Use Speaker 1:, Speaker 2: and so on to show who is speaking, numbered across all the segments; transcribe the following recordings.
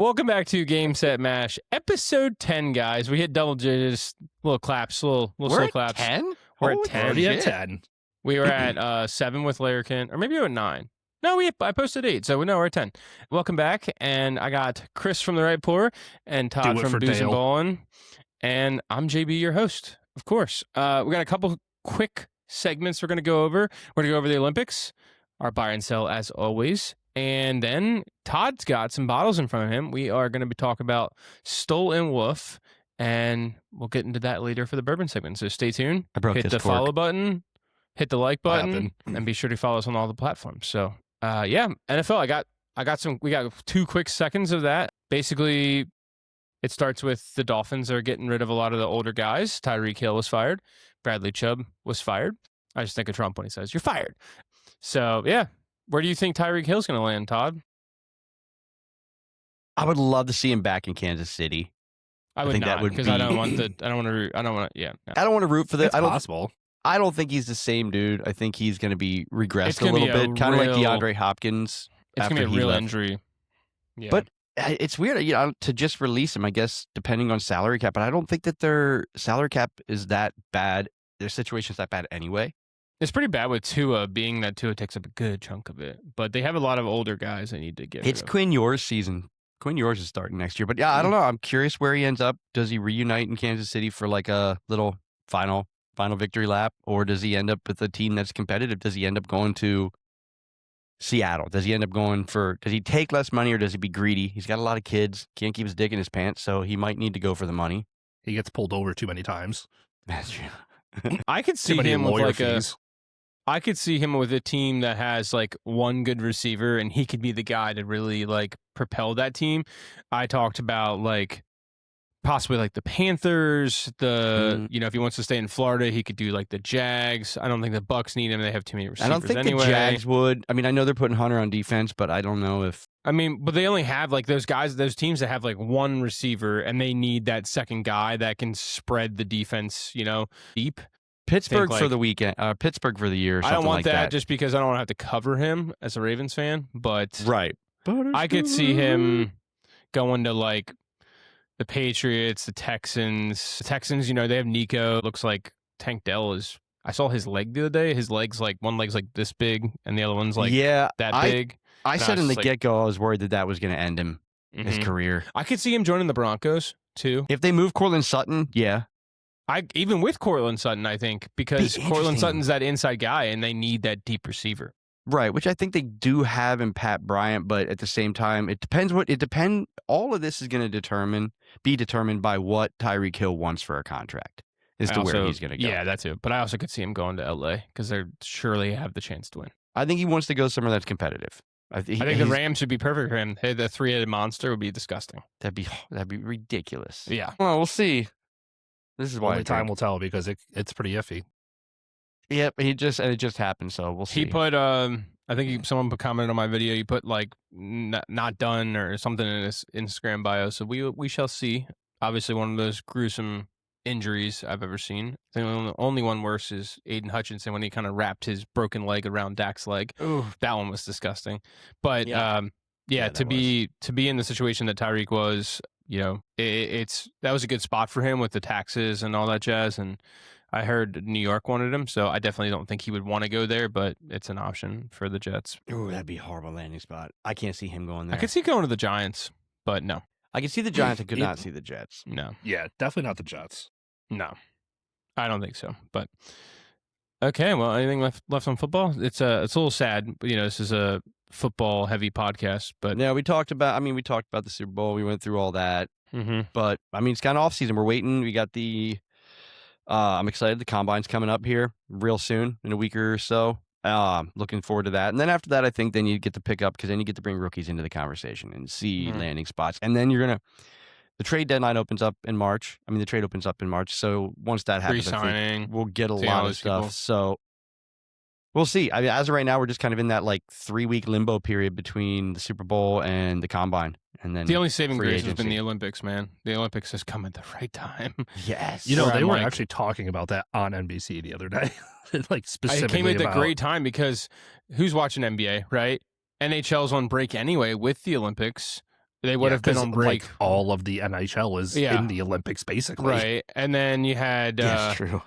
Speaker 1: Welcome back to Game Set Mash, episode 10, guys. We hit double digits, little claps, little slow claps.
Speaker 2: 10?
Speaker 1: We're at 10.
Speaker 3: Already at 10.
Speaker 1: We were at 7 with Larrikin, or maybe we were at 9. No, I posted 8, so no, we're at 10. Welcome back, and I got Chris from The Right Pour and Todd from Booze and Ballin', and I'm JB, your host, of course. We got a couple quick segments we're going to go over. We're going to go over the Olympics, our buy and sell as always. And then Todd's got some bottles in front of him. We are going to be talking about Stoll Wolfe, and we'll get into that later for the bourbon segment. So stay tuned. Hit the follow button, hit the like button, and be sure to follow us on all the platforms. So, NFL. We got 2 quick seconds of that. Basically, it starts with the Dolphins are getting rid of a lot of the older guys. Tyreek Hill was fired. Bradley Chubb was fired. I just think of Trump when he says, "You're fired." So, yeah. Where do you think Tyreek Hill's going to land, Todd?
Speaker 2: I would love to see him back in Kansas City.
Speaker 1: I would not, because I don't want to. I don't want to root for the.
Speaker 3: It's possible.
Speaker 2: I don't think he's the same dude. I think he's going to be regressed a little bit, kind of like DeAndre Hopkins.
Speaker 1: It's going to be a real injury.
Speaker 2: Yeah. But it's weird, to just release him, I guess, depending on salary cap. But I don't think that their salary cap is that bad. Their situation's that bad anyway.
Speaker 1: It's pretty bad with Tua, being that Tua takes up a good chunk of it. But they have a lot of older guys they need to get rid of.
Speaker 2: It's Quinn Ewers' season. Quinn Ewers is starting next year. But yeah, I don't know. I'm curious where he ends up. Does he reunite in Kansas City for like a little final victory lap? Or does he end up with a team that's competitive? Does he end up going to Seattle? Does he end up does he take less money or does he be greedy? He's got a lot of kids. Can't keep his dick in his pants, so he might need to go for the money.
Speaker 3: He gets pulled over too many times.
Speaker 2: That's true.
Speaker 1: I could see him with I could see him with a team that has like one good receiver, and he could be the guy to really like propel that team. I talked about like possibly like the Panthers. If he wants to stay in Florida, he could do like the Jags. I don't think the Bucks need him. They have too many receivers.
Speaker 2: I don't think
Speaker 1: anyway.
Speaker 2: the Jags would. I mean, I know they're putting Hunter on defense, but I don't know if.
Speaker 1: I mean, but they only have like those teams that have like one receiver, and they need that second guy that can spread the defense, deep.
Speaker 2: Pittsburgh for the weekend, Pittsburgh for the year. Or something
Speaker 1: I don't want
Speaker 2: like
Speaker 1: that just because I don't want to have to cover him as a Ravens fan. But
Speaker 2: right,
Speaker 1: I could see him going to like the Patriots, the Texans. The Texans, they have Nico. Looks like Tank Dell is. I saw his leg the other day. His leg's like one leg's like this big, and the other one's like that big.
Speaker 2: I said in the get-go I was worried that was going to end him his career.
Speaker 1: I could see him joining the Broncos too.
Speaker 2: If they move Courtland Sutton, yeah.
Speaker 1: Even with Courtland Sutton, I think, because Courtland Sutton's that inside guy, and they need that deep receiver.
Speaker 2: Right, which I think they do have in Pat Bryant, but at the same time, it depends. All of this is going to be determined by what Tyreek Hill wants for a contract as to where he's going to go.
Speaker 1: Yeah, that's it. But I also could see him going to LA because they surely have the chance to win.
Speaker 2: I think he wants to go somewhere that's competitive. I think
Speaker 1: the Rams should be perfect for him. Hey, the 3-headed monster would be disgusting.
Speaker 2: That'd be ridiculous.
Speaker 1: Yeah.
Speaker 2: Well, we'll see. This is why
Speaker 3: only time will tell because it's pretty iffy.
Speaker 2: Yep, it just happened, so we'll see.
Speaker 1: He put I think someone commented on my video. He put like not done or something in his Instagram bio. So we shall see. Obviously, one of those gruesome injuries I've ever seen. I think the only one worse is Aiden Hutchinson when he kind of wrapped his broken leg around Dak's leg. Ooh, that one was disgusting. But to be in the situation that Tyreek was. That was a good spot for him with the taxes and all that jazz. And I heard New York wanted him, so I definitely don't think he would want to go there, but it's an option for the Jets.
Speaker 2: Oh, that'd be a horrible landing spot. I can't see him going there.
Speaker 1: I could see going to the Giants, but no.
Speaker 2: I could see the Giants. I could not see the Jets.
Speaker 1: No.
Speaker 3: Yeah, definitely not the Jets.
Speaker 1: No. I don't think so. But okay, well, anything left on football? It's a little sad. This is a football heavy podcast, but
Speaker 2: yeah, we talked about the Super Bowl. We went through all that, but it's kind of off season. We're waiting. We got I'm excited. The combine's coming up here real soon in a week or so. Looking forward to that. And then after that, I think then you get to pick up because then you get to bring rookies into the conversation and see landing spots. And then the trade deadline opens up in March. The trade opens up in March. So once that happens, I think we'll get a lot of stuff. People. So we'll see. As of right now, we're just kind of in that like 3-week limbo period between the Super Bowl and the Combine, and then
Speaker 1: the only saving grace has been the Olympics. Man, the Olympics has come at the right time.
Speaker 2: Yes,
Speaker 3: they were actually talking about that on NBC the other day, like specifically.
Speaker 1: It came at the great time because who's watching NBA, right? NHL's on break anyway with the Olympics. they would have been on break.
Speaker 3: Like all of the NHL is in the Olympics, basically.
Speaker 1: Right. And then you had,
Speaker 2: that's true.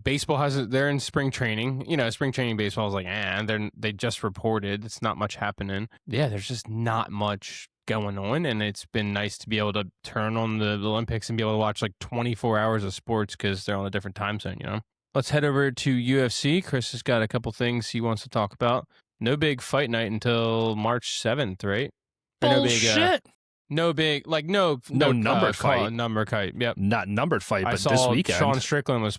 Speaker 1: Baseball they're in spring training. Spring training baseball is like, they just reported. It's not much happening. Yeah, there's just not much going on. And it's been nice to be able to turn on the Olympics and be able to watch like 24 hours of sports because they're on a different time zone, Let's head over to UFC. Chris has got a couple things he wants to talk about. No big fight night until March 7th, right?
Speaker 3: Bullshit.
Speaker 1: No big, no
Speaker 3: numbered fight.
Speaker 1: Number fight. Yep.
Speaker 3: Not numbered fight, but
Speaker 1: I saw
Speaker 3: this weekend.
Speaker 1: Sean Strickland was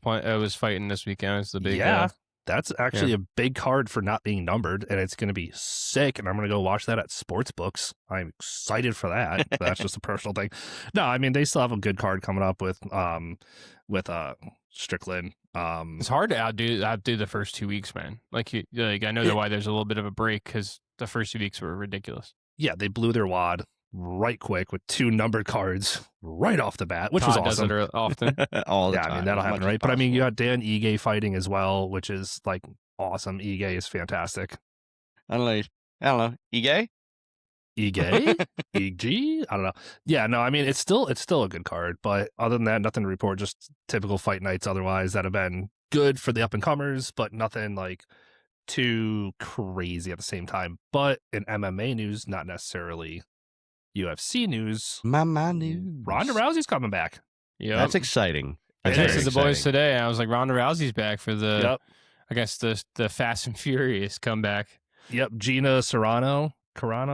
Speaker 1: fighting this weekend. It's the big.
Speaker 3: Yeah, that's actually a big card for not being numbered, and it's going to be sick. And I'm going to go watch that at Sportsbooks. I'm excited for that. That's just a personal thing. No, I mean they still have a good card coming up with Strickland.
Speaker 1: It's hard to outdo the first 2 weeks, man. I know why there's a little bit of a break because the first 2 weeks were ridiculous.
Speaker 3: Yeah, they blew their wad right quick with 2 numbered cards right off the bat, which was awesome.
Speaker 1: Does it often.
Speaker 2: All the time.
Speaker 3: I mean that'll happen, right? But I mean you got Dan Ige fighting as well, which is like awesome. Ige is fantastic.
Speaker 2: I don't know. Ige?
Speaker 3: EG? I don't know. Yeah, no, I mean it's still a good card, but other than that, nothing to report. Just typical fight nights otherwise that have been good for the up and comers, but nothing like too crazy at the same time. But in MMA news, not necessarily UFC news.
Speaker 2: Mama news.
Speaker 3: Ronda Rousey's coming back.
Speaker 2: Yeah, that's exciting.
Speaker 1: I texted the boys today. I was like, Ronda Rousey's back for the, I guess the Fast and Furious comeback.
Speaker 3: Yep, Gina Carano,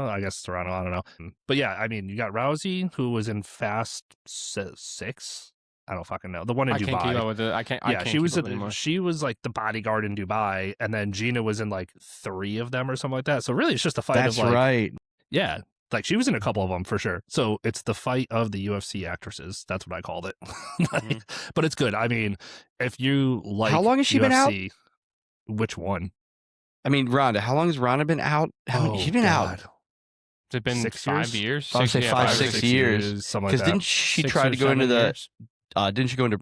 Speaker 3: I guess Serrano, I don't know. But yeah, I mean, you got Rousey, who was in Fast 6. I don't fucking know. The one in Dubai.
Speaker 1: Can't keep up with it. I can't
Speaker 3: she was like the bodyguard in Dubai, and then Gina was in like 3 of them or something like that. So really, it's just a fight
Speaker 2: That's
Speaker 3: of like.
Speaker 2: right.
Speaker 3: Yeah. Like she was in a couple of them for sure. So it's the fight of the UFC actresses. That's what I called it. But it's good. I mean, if you like,
Speaker 2: how long has she
Speaker 3: UFC,
Speaker 2: been out?
Speaker 3: Which one?
Speaker 2: I mean, Ronda. How long has Ronda been out? She's been out.
Speaker 1: Has it been 5 years?
Speaker 2: I would say 5-6 years.
Speaker 3: Something like that.
Speaker 2: Because didn't she try to go into didn't she go into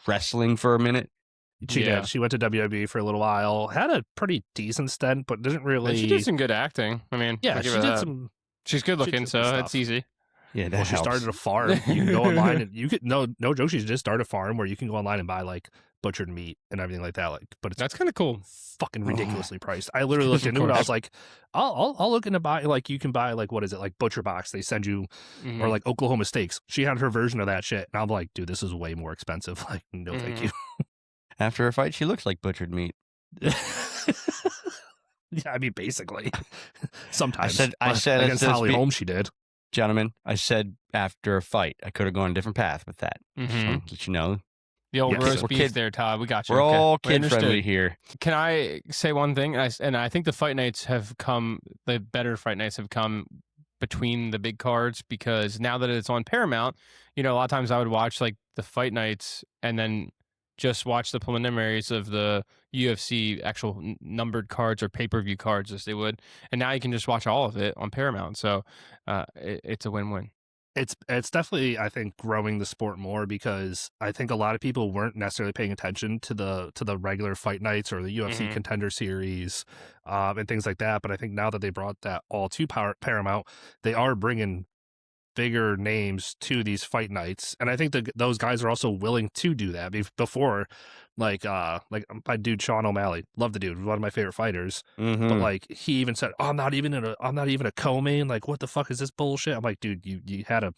Speaker 2: wrestling for a minute?
Speaker 3: She did. She went to WWE for a little while. Had a pretty decent stint, but didn't really.
Speaker 1: And she did some good acting. I mean,
Speaker 3: yeah, she did some.
Speaker 1: She's good looking, so it's easy.
Speaker 2: Yeah, that
Speaker 3: she started a farm. You can go online and you could no joke. She just started a farm where you can go online and buy like butchered meat and everything like that. Like, but it's
Speaker 1: that's kind of cool.
Speaker 3: Fucking ridiculously priced. I literally looked into it. I was like, I'll look into buy like you can buy like what is it like Butcher Box? They send you or like Oklahoma Steaks. She had her version of that shit, and I'm like, dude, this is way more expensive. Like, no, thank you.
Speaker 2: After a fight, she looks like butchered meat.
Speaker 3: Yeah, I mean, basically. Sometimes.
Speaker 2: I said
Speaker 3: against Holly Holm, she did.
Speaker 2: Gentlemen, I said after a fight, I could have gone a different path with that. So, let you know.
Speaker 1: The old roast beef there, Todd. We got you.
Speaker 2: We're all kid-friendly here.
Speaker 1: Can I say one thing? And I think the better fight nights have come between the big cards because now that it's on Paramount, a lot of times I would watch like the fight nights and then just watch the preliminaries of the UFC actual numbered cards or pay-per-view cards as they would. And now you can just watch all of it on Paramount. So it's a win-win.
Speaker 3: It's definitely, I think, growing the sport more because I think a lot of people weren't necessarily paying attention to the regular fight nights or the UFC Contender Series and things like that. But I think now that they brought that all to Paramount, they are bringing bigger names to these fight nights, and I think those guys are also willing to do that. Before, like my dude Sean O'Malley, love the dude, one of my favorite fighters, but like he even said, I'm not even a co-main. Like, what the fuck is this bullshit? I'm like, dude, you had a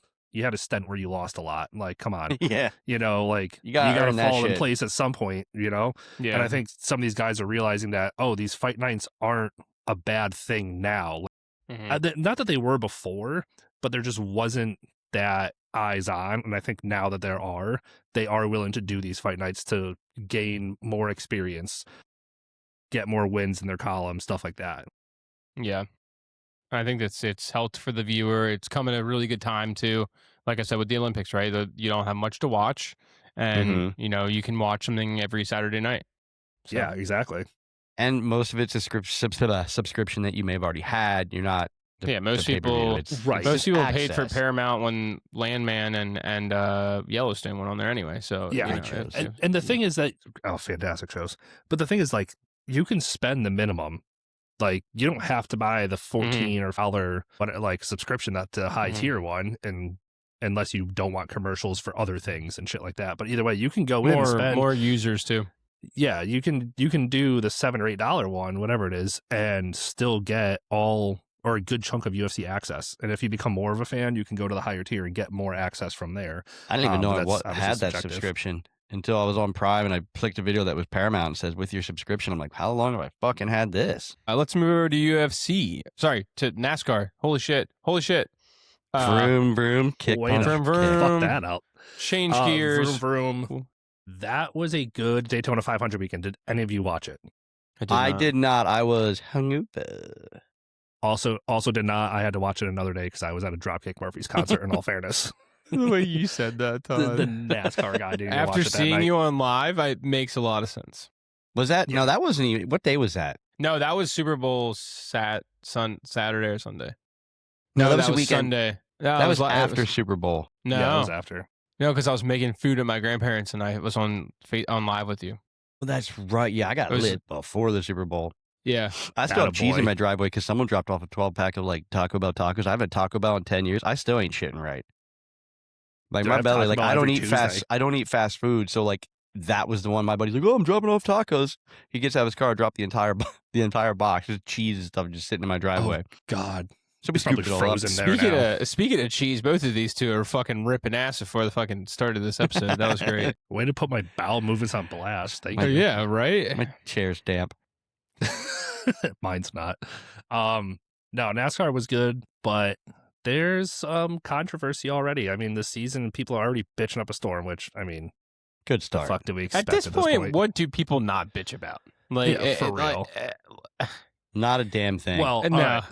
Speaker 3: stint where you lost a lot. Like, come on,
Speaker 2: yeah,
Speaker 3: like you gotta fall in place at some point, Yeah. And I think some of these guys are realizing that these fight nights aren't a bad thing now. Not that they were before, but there just wasn't that eyes on. And I think now that they are willing to do these fight nights to gain more experience, get more wins in their column, stuff like that.
Speaker 1: Yeah. I think it's helped for the viewer. It's come at a really good time too. Like I said, with the Olympics, right? You don't have much to watch and, you can watch something every Saturday night.
Speaker 3: So. Yeah, exactly.
Speaker 2: And most of it's a subscription that you may have already had. You're not.
Speaker 1: Most people paid for Paramount when Landman and Yellowstone went on there anyway. So
Speaker 3: yeah, and the thing is that fantastic shows. But the thing is, like, you can spend the minimum Like, you don't have to buy the $14 or $12 like subscription that the high tier one, and unless you don't want commercials for other things and shit like that. But either way, you can go in and spend
Speaker 1: more users too.
Speaker 3: Yeah, you can do the $7 or $8 one, whatever it is, and still get all or a good chunk of UFC access. And if you become more of a fan, you can go to the higher tier and get more access from there.
Speaker 2: I didn't even know I had that subscription until I was on Prime and I clicked a video that was Paramount and says with your subscription. I'm like, how long have I fucking had this?
Speaker 1: Let's move over to UFC. Sorry, to NASCAR. Holy shit.
Speaker 2: Vroom, vroom, kick,
Speaker 3: vroom, vroom. Fuck that out.
Speaker 1: Change gears.
Speaker 3: Vroom, vroom. That was a good Daytona 500 weekend. Did any of you watch it?
Speaker 2: I did not. I was hungover.
Speaker 3: Also did not. I had to watch it another day because I was at a Dropkick Murphys concert, in all fairness.
Speaker 1: The way you said that, Todd.
Speaker 3: the NASCAR guy didn't
Speaker 1: After
Speaker 3: watch it
Speaker 1: seeing
Speaker 3: that
Speaker 1: you on live, it makes a lot of sense.
Speaker 2: Was that? No, that wasn't even. What day was that?
Speaker 1: No, that was Super Bowl Saturday or Sunday.
Speaker 2: No, that was
Speaker 1: a
Speaker 2: weekend.
Speaker 1: Sunday.
Speaker 2: No, that was after Super Bowl.
Speaker 1: No,
Speaker 3: yeah, it was after.
Speaker 1: No, because I was making food at my grandparents and I was on live with you.
Speaker 2: Well, that's right. Yeah, I got lit before the Super Bowl.
Speaker 1: Yeah.
Speaker 2: I still have cheese in my driveway because someone dropped off a 12-pack of like Taco Bell tacos. I haven't had Taco Bell in 10 years. I still ain't shitting right. Like my belly, like I don't eat fast food. So like that was the one my buddy's like, oh, I'm dropping off tacos. He gets out of his car, dropped the entire box of cheese and stuff just sitting in my driveway.
Speaker 3: Oh, God.
Speaker 2: So we scooped it all up.
Speaker 1: Speaking of cheese, both of these two are fucking ripping ass before the fucking start of this episode. That was great.
Speaker 3: Way to put my bowel movements on blast. Thank you.
Speaker 1: Yeah, right?
Speaker 2: My chair's damp.
Speaker 3: Mine's not. No, NASCAR was good, but there's controversy already. I mean, this season, people are already bitching up a storm, which, I mean,
Speaker 2: good start.
Speaker 3: The fuck do we expect
Speaker 1: at this point? What do people not bitch about? Like,
Speaker 3: yeah, for real.
Speaker 2: Not a damn thing.
Speaker 3: Well,
Speaker 1: no.
Speaker 3: Right.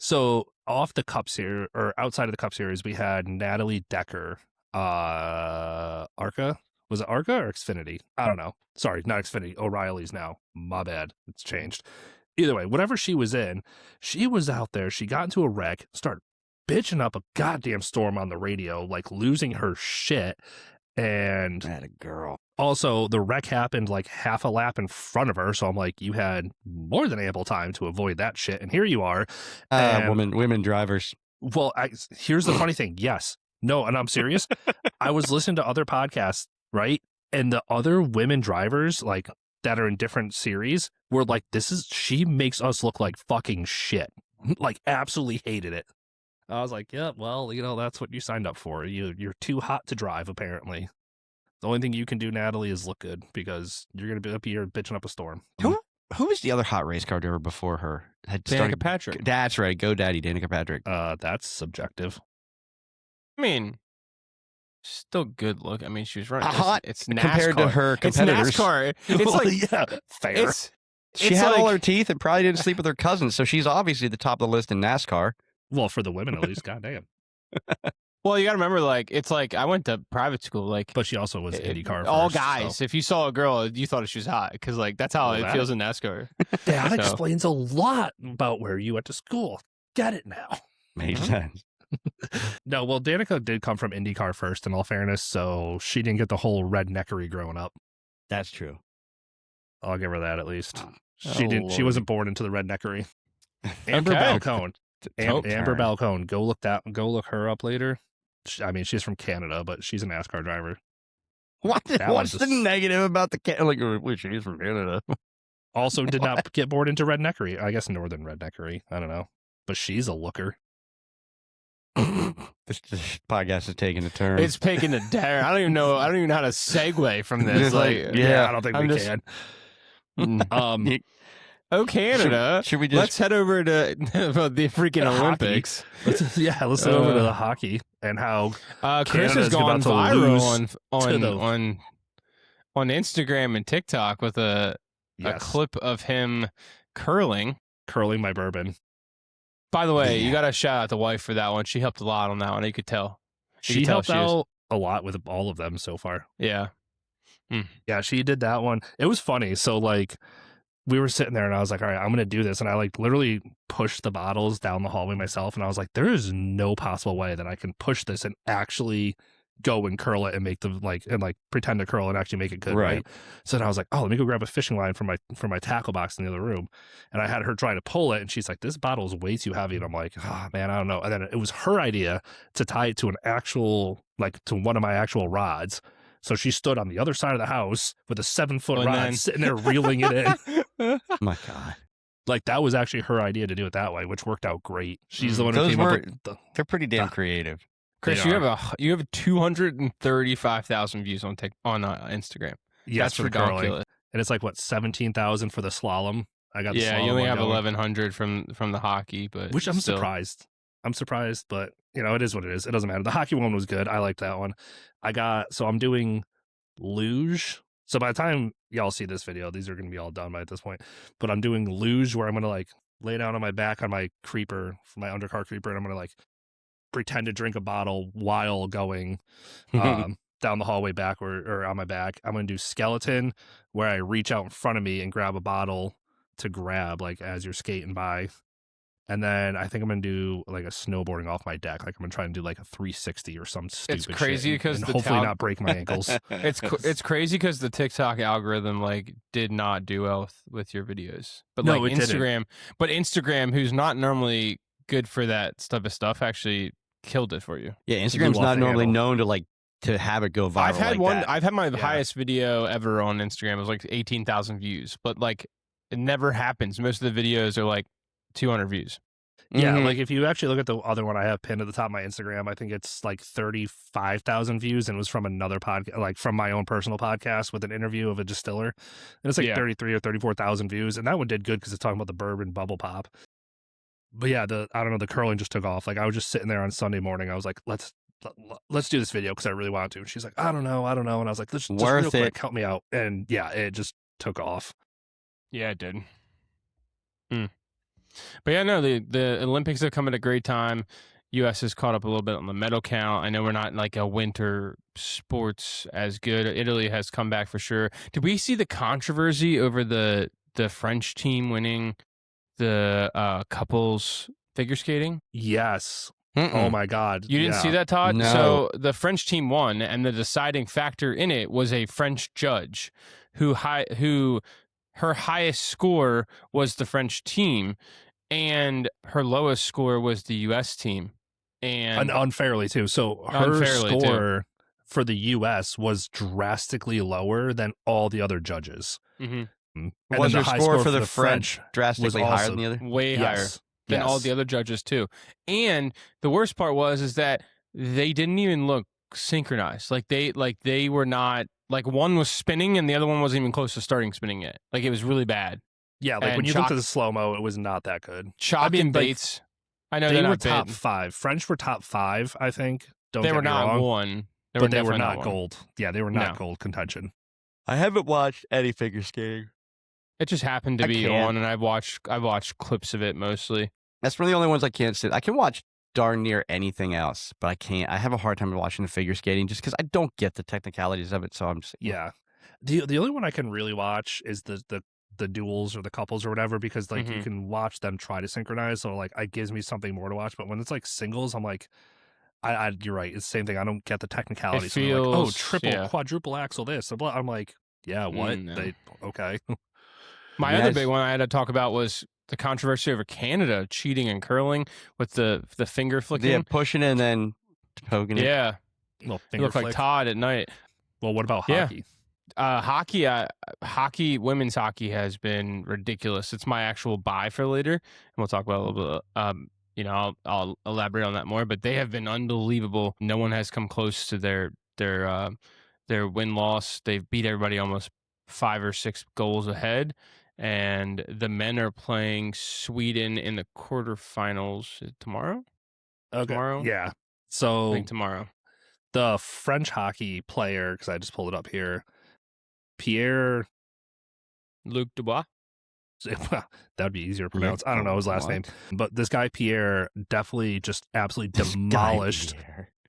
Speaker 3: So off the Cup Series, or outside of the Cup Series, we had Natalie Decker, Arca. Was it Arca or Xfinity? I don't know. Sorry, not Xfinity. O'Reilly's now. My bad. It's changed. Either way, whatever she was in, she was out there. She got into a wreck, started bitching up a goddamn storm on the radio, like losing her shit. And
Speaker 2: that a girl.
Speaker 3: Also, the wreck happened like half a lap in front of her. So I'm like, you had more than ample time to avoid that shit. And here you are.
Speaker 2: Women drivers.
Speaker 3: Well, here's the funny thing. Yes. No, and I'm serious. I was listening to other podcasts, right? And the other women drivers, like, that are in different series were like, she makes us look like fucking shit. Like, absolutely hated it. I was like, yeah, well, that's what you signed up for. You're too hot to drive, apparently. The only thing you can do, Natalie, is look good because you're going to be up here bitching up a storm.
Speaker 2: Who was the other hot race car driver before her?
Speaker 1: Danica Patrick.
Speaker 2: That's right. Go Daddy, Danica Patrick.
Speaker 3: That's subjective.
Speaker 1: I mean, still good look. I mean, she was running.
Speaker 2: Hot.
Speaker 1: It's NASCAR.
Speaker 2: Compared to her competitors.
Speaker 1: It's NASCAR. It's like,
Speaker 3: yeah, fair.
Speaker 2: She had all her teeth and probably didn't sleep with her cousins, so she's obviously the top of the list in NASCAR.
Speaker 3: Well, for the women at least, goddamn.
Speaker 1: Well, you got to remember, like, it's like I went to private school, like,
Speaker 3: but she also was IndyCar.
Speaker 1: All
Speaker 3: first,
Speaker 1: guys.
Speaker 3: So.
Speaker 1: If you saw a girl, you thought she was hot because, like, that's how it feels in NASCAR.
Speaker 3: That explains a lot about where you went to school. Get it now.
Speaker 2: Makes sense.
Speaker 3: No, well, Danica did come from IndyCar first, in all fairness, so she didn't get the whole redneckery growing up.
Speaker 2: That's true.
Speaker 3: I'll give her that at least. She didn't. Lord. She wasn't born into the redneckery. Amber Balcone. Amber Balcone. Go look her up later. I mean, she's from Canada, but she's a NASCAR driver.
Speaker 2: What's the negative about the like? She's from Canada.
Speaker 3: Also, did not get born into redneckery. I guess northern redneckery. I don't know, but she's a looker.
Speaker 2: This podcast is taking a turn.
Speaker 1: It's taking a turn. I don't even know how to segue from this.
Speaker 3: Yeah, I don't think we can.
Speaker 1: Oh, Canada.
Speaker 2: Should we just...
Speaker 1: Let's head over to the freaking Olympics.
Speaker 3: Let's head over to the hockey and how
Speaker 1: Chris has gone viral on Instagram and TikTok with a clip of him curling
Speaker 3: my bourbon.
Speaker 1: By the way, you got to shout out the wife for that one. She helped a lot on that one. You could tell.
Speaker 3: She helped out a lot with all of them so far.
Speaker 1: Yeah.
Speaker 3: Yeah, she did that one. It was funny. So, like, we were sitting there and I was like, all right, I'm going to do this. And I like literally pushed the bottles down the hallway myself. And I was like, there is no possible way that I can push this and actually go and curl it and make the pretend to curl and actually make it good, right? So then I was like, oh, let me go grab a fishing line from my tackle box in the other room, and I had her try to pull it, and she's like, this bottle is way too heavy, and I'm like, oh man, I don't know. And then it was her idea to tie it to an actual to one of my actual rods. So she stood on the other side of the house with a 7-foot rod sitting there reeling it in.
Speaker 2: Oh my God.
Speaker 3: Like, that was actually her idea to do it that way, which worked out great. She's the one who came up with
Speaker 2: they're pretty damn creative.
Speaker 1: Chris, you have 235,000 views on Instagram.
Speaker 3: Yes,
Speaker 1: that's ridiculous.
Speaker 3: And it's like, what, 17,000 for the slalom? I got the slalom.
Speaker 1: You only have 1,100 from the hockey, but
Speaker 3: which I'm surprised. I'm surprised, but it is what it is. It doesn't matter. The hockey one was good. I liked that one. So I'm doing luge. So by the time y'all see this video, these are going to be all done by at this point. But I'm doing luge, where I'm going to lay down on my back on my creeper, my undercar creeper, and I'm going to pretend to drink a bottle while going down the hallway backward or on my back. I'm going to do skeleton, where I reach out in front of me and grab a bottle to grab as you're skating by. And then I think I'm going to do a snowboarding off my deck. I'm going to try and do a 360 or some stupid shit.
Speaker 1: It's crazy because
Speaker 3: hopefully not break my ankles.
Speaker 1: It's crazy because the TikTok algorithm did not do well with your videos. But
Speaker 3: no,
Speaker 1: Instagram, Instagram, who's not normally good for that type of stuff, actually killed it for you.
Speaker 2: Yeah, Instagram's not normally known to have it go viral.
Speaker 1: I've had my highest video ever on Instagram. It was 18,000 views, but it never happens. Most of the videos are 200 views.
Speaker 3: Yeah, if you actually look at the other one I have pinned at the top of my Instagram, I think it's 35,000 views, and it was from another podcast, from my own personal podcast with an interview of a distiller, and it's 33 or 34,000 views, and that one did good because it's talking about the bourbon bubble pop. But yeah, the curling just took off. I was just sitting there on Sunday morning. I was like, let's do this video because I really wanted to. And she's like, I don't know, and I was like, let's just real quick, help me out, and yeah, it just took off.
Speaker 1: Yeah, it did. But yeah, no, the Olympics have come at a great time. U.S. has caught up a little bit on the medal count. I know we're not a winter sports as good. Italy has come back for sure. Did we see the controversy over the French team winning the couples figure skating?
Speaker 3: Yes. Oh my God.
Speaker 1: You didn't see that, Todd?
Speaker 2: No.
Speaker 1: So the French team won, and the deciding factor in it was a French judge who her highest score was the French team, and her lowest score was the U.S. team. And
Speaker 3: unfairly, too. So her score for the U.S. was drastically lower than all the other judges.
Speaker 1: Mm-hmm.
Speaker 2: Was her score for the French drastically higher than the other?
Speaker 1: Way higher than all the other judges, too. And the worst part is that they didn't even look synchronized. They were not... one was spinning and the other one wasn't even close to starting spinning yet. It was really bad.
Speaker 3: Yeah, when you looked at the slow-mo, it was not that good.
Speaker 1: Chalk and Bates, I know
Speaker 3: they were top 5. French were top 5, I think.
Speaker 1: They were not one.
Speaker 3: But they were not gold. Yeah, they were not gold contention.
Speaker 2: I haven't watched any figure skating.
Speaker 1: It just happened to be on, and I've watched clips of it mostly.
Speaker 2: That's one of the only ones I can't sit. I can watch darn near anything else, but I can't. I have a hard time watching the figure skating just because I don't get the technicalities of it. So I'm just
Speaker 3: The only one I can really watch is the duels or the couples or whatever, because you can watch them try to synchronize. So it gives me something more to watch. But when it's singles, I'm like, you're right. It's the same thing. I don't get the technicalities.
Speaker 1: It feels,
Speaker 3: triple, quadruple axle this. I'm like, yeah, what?
Speaker 1: No.
Speaker 3: Okay.
Speaker 1: My other big one I had to talk about was the controversy over Canada cheating and curling with the finger flicking.
Speaker 2: Yeah, pushing and then poking it.
Speaker 1: Yeah.
Speaker 3: Well,
Speaker 1: you look like Todd at night.
Speaker 3: Well, what about hockey?
Speaker 1: Hockey, women's hockey has been ridiculous. It's my actual buy for later, and we'll talk about it a little bit. I'll elaborate on that more. But they have been unbelievable. No one has come close to their win-loss. They've beat everybody almost 5 or 6 goals ahead. And the men are playing Sweden in the quarterfinals tomorrow.
Speaker 3: Okay.
Speaker 1: Tomorrow,
Speaker 3: yeah. So
Speaker 1: I think tomorrow.
Speaker 3: The French hockey player, because I just pulled it up here, Pierre
Speaker 1: Luc Dubois.
Speaker 3: That'd be easier to pronounce. I don't know his last name, but this guy Pierre definitely just absolutely demolished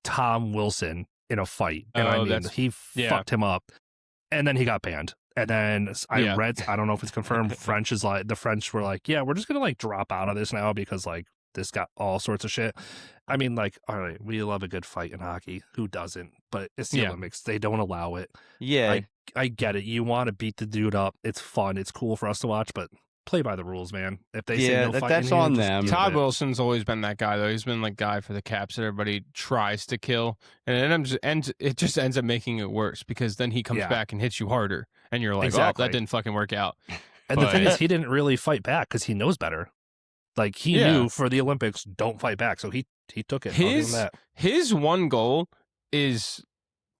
Speaker 3: Tom Wilson in a fight, and he fucked him up, and then he got banned. And then I read, I don't know if it's confirmed, the French were like, yeah, we're just gonna drop out of this now because This got all sorts of shit. I mean, like, all right, we love a good fight in hockey. Who doesn't? But it's the Olympics. They don't allow it.
Speaker 2: Yeah.
Speaker 3: I get it. You want to beat the dude up. It's fun. It's cool for us to watch, but play by the rules, man. If they say no fighting,
Speaker 2: that's on them.
Speaker 1: Todd Wilson's always been that guy, though. He's been like guy for the Caps that everybody tries to kill, and it just ends up making it worse because then he comes back and hits you harder, and you're like, oh, that didn't fucking work out.
Speaker 3: And the thing is, he didn't really fight back because he knows better. Like he knew for the Olympics, don't fight back, so he took it.
Speaker 1: His one goal is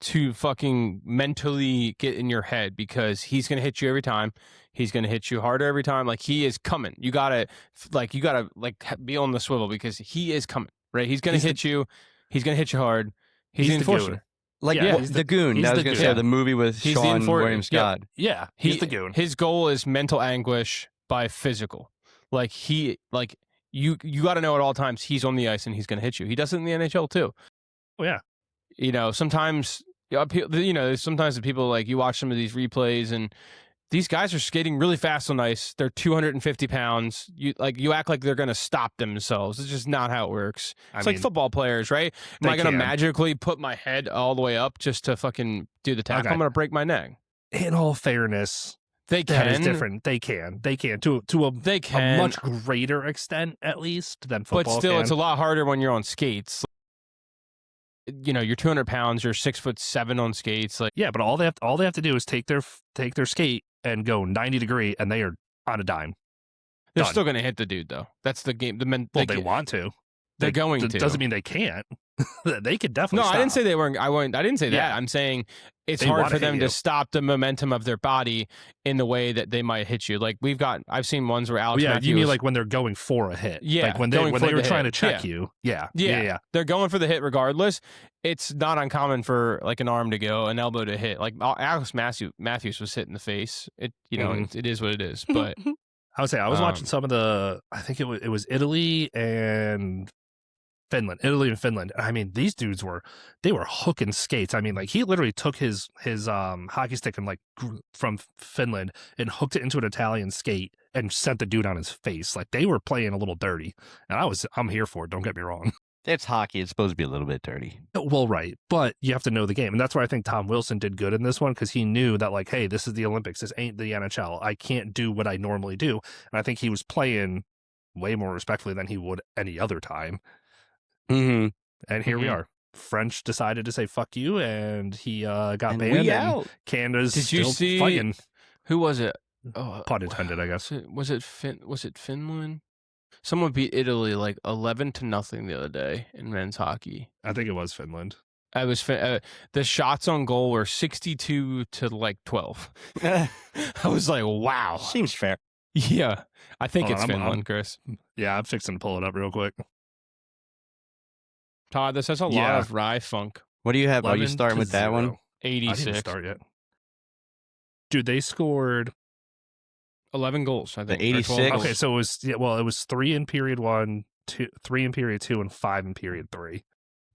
Speaker 1: to fucking mentally get in your head because he's going to hit you every time. He's going to hit you harder every time. Like he is coming. You gotta be on the swivel because he is coming, right? He's going to hit you. He's going to hit you hard. He's the enforcer.
Speaker 2: The goon. I was going to say the movie with Sean William Scott.
Speaker 3: Yeah, he's the goon.
Speaker 1: His goal is mental anguish by physical. Like you got to know at all times he's on the ice and he's going to hit you. He does it in the NHL too.
Speaker 3: Oh yeah.
Speaker 1: Sometimes sometimes the people like you watch some of these replays and these guys are skating really fast on ice. They're 250 pounds. You act like they're going to stop themselves. It's just not how it works. It's like football players, right? Am I going to magically put my head all the way up just to fucking do the tackle? I'm going to break my neck.
Speaker 3: In all fairness,
Speaker 1: they can.
Speaker 3: That is different. They can to a much greater extent, at least, than football.
Speaker 1: But still, it's a lot harder when you're on skates. You're 200 pounds. You're 6'7" on skates. Like
Speaker 3: but all they have to do is take their skate and go 90 degree, and they are on a dime.
Speaker 1: They're still going to hit the dude, though. That's the game.
Speaker 3: They want to.
Speaker 1: They're going to.
Speaker 3: Doesn't mean they can't. They could definitely.
Speaker 1: No,
Speaker 3: stop.
Speaker 1: I didn't say they weren't. I didn't say that. I'm saying it's hard for them to stop the momentum of their body in the way that they might hit you. Like I've seen ones where Alex.
Speaker 3: Matthews, you mean like when they're going for a hit?
Speaker 1: Yeah,
Speaker 3: like when they were trying to check you. Yeah.
Speaker 1: They're going for the hit regardless. It's not uncommon for like an arm to go, an elbow to hit. Like Alex Matthews was hit in the face. It is what it is. But
Speaker 3: I would say I was watching some of the. I think it was Italy and Finland. I mean, these dudes were hooking skates. I mean, like he literally took his hockey stick and from Finland and hooked it into an Italian skate and sent the dude on his face. Like they were playing a little dirty, and I'm here for it. Don't get me wrong.
Speaker 2: It's hockey. It's supposed to be a little bit dirty.
Speaker 3: Well, right. But you have to know the game. And that's why I think Tom Wilson did good in this one because he knew that, like, hey, this is the Olympics. This ain't the NHL. I can't do what I normally do. And I think he was playing way more respectfully than he would any other time.
Speaker 2: Mm-hmm.
Speaker 3: And here we are. French decided to say fuck you, and he got banned. And Canada's still fighting.
Speaker 1: Who was it?
Speaker 3: Pun intended, I guess.
Speaker 1: Was it Finland? Someone beat Italy like 11-0 the other day in men's hockey.
Speaker 3: I think it was Finland.
Speaker 1: I was the shots on goal were 62 to like 12. I was like, wow,
Speaker 2: seems fair.
Speaker 1: Yeah, I think it's Finland, Chris.
Speaker 3: Yeah, I'm fixing to pull it up real quick.
Speaker 1: Todd, this has a lot of rye funk.
Speaker 2: What do you have? Are you starting with that one?
Speaker 1: 86.
Speaker 3: I didn't start yet. Dude, they scored
Speaker 1: 11 goals, I think.
Speaker 2: 86.
Speaker 3: Okay, so it was 3 in period 1, 3 in period 2, and 5 in period 3.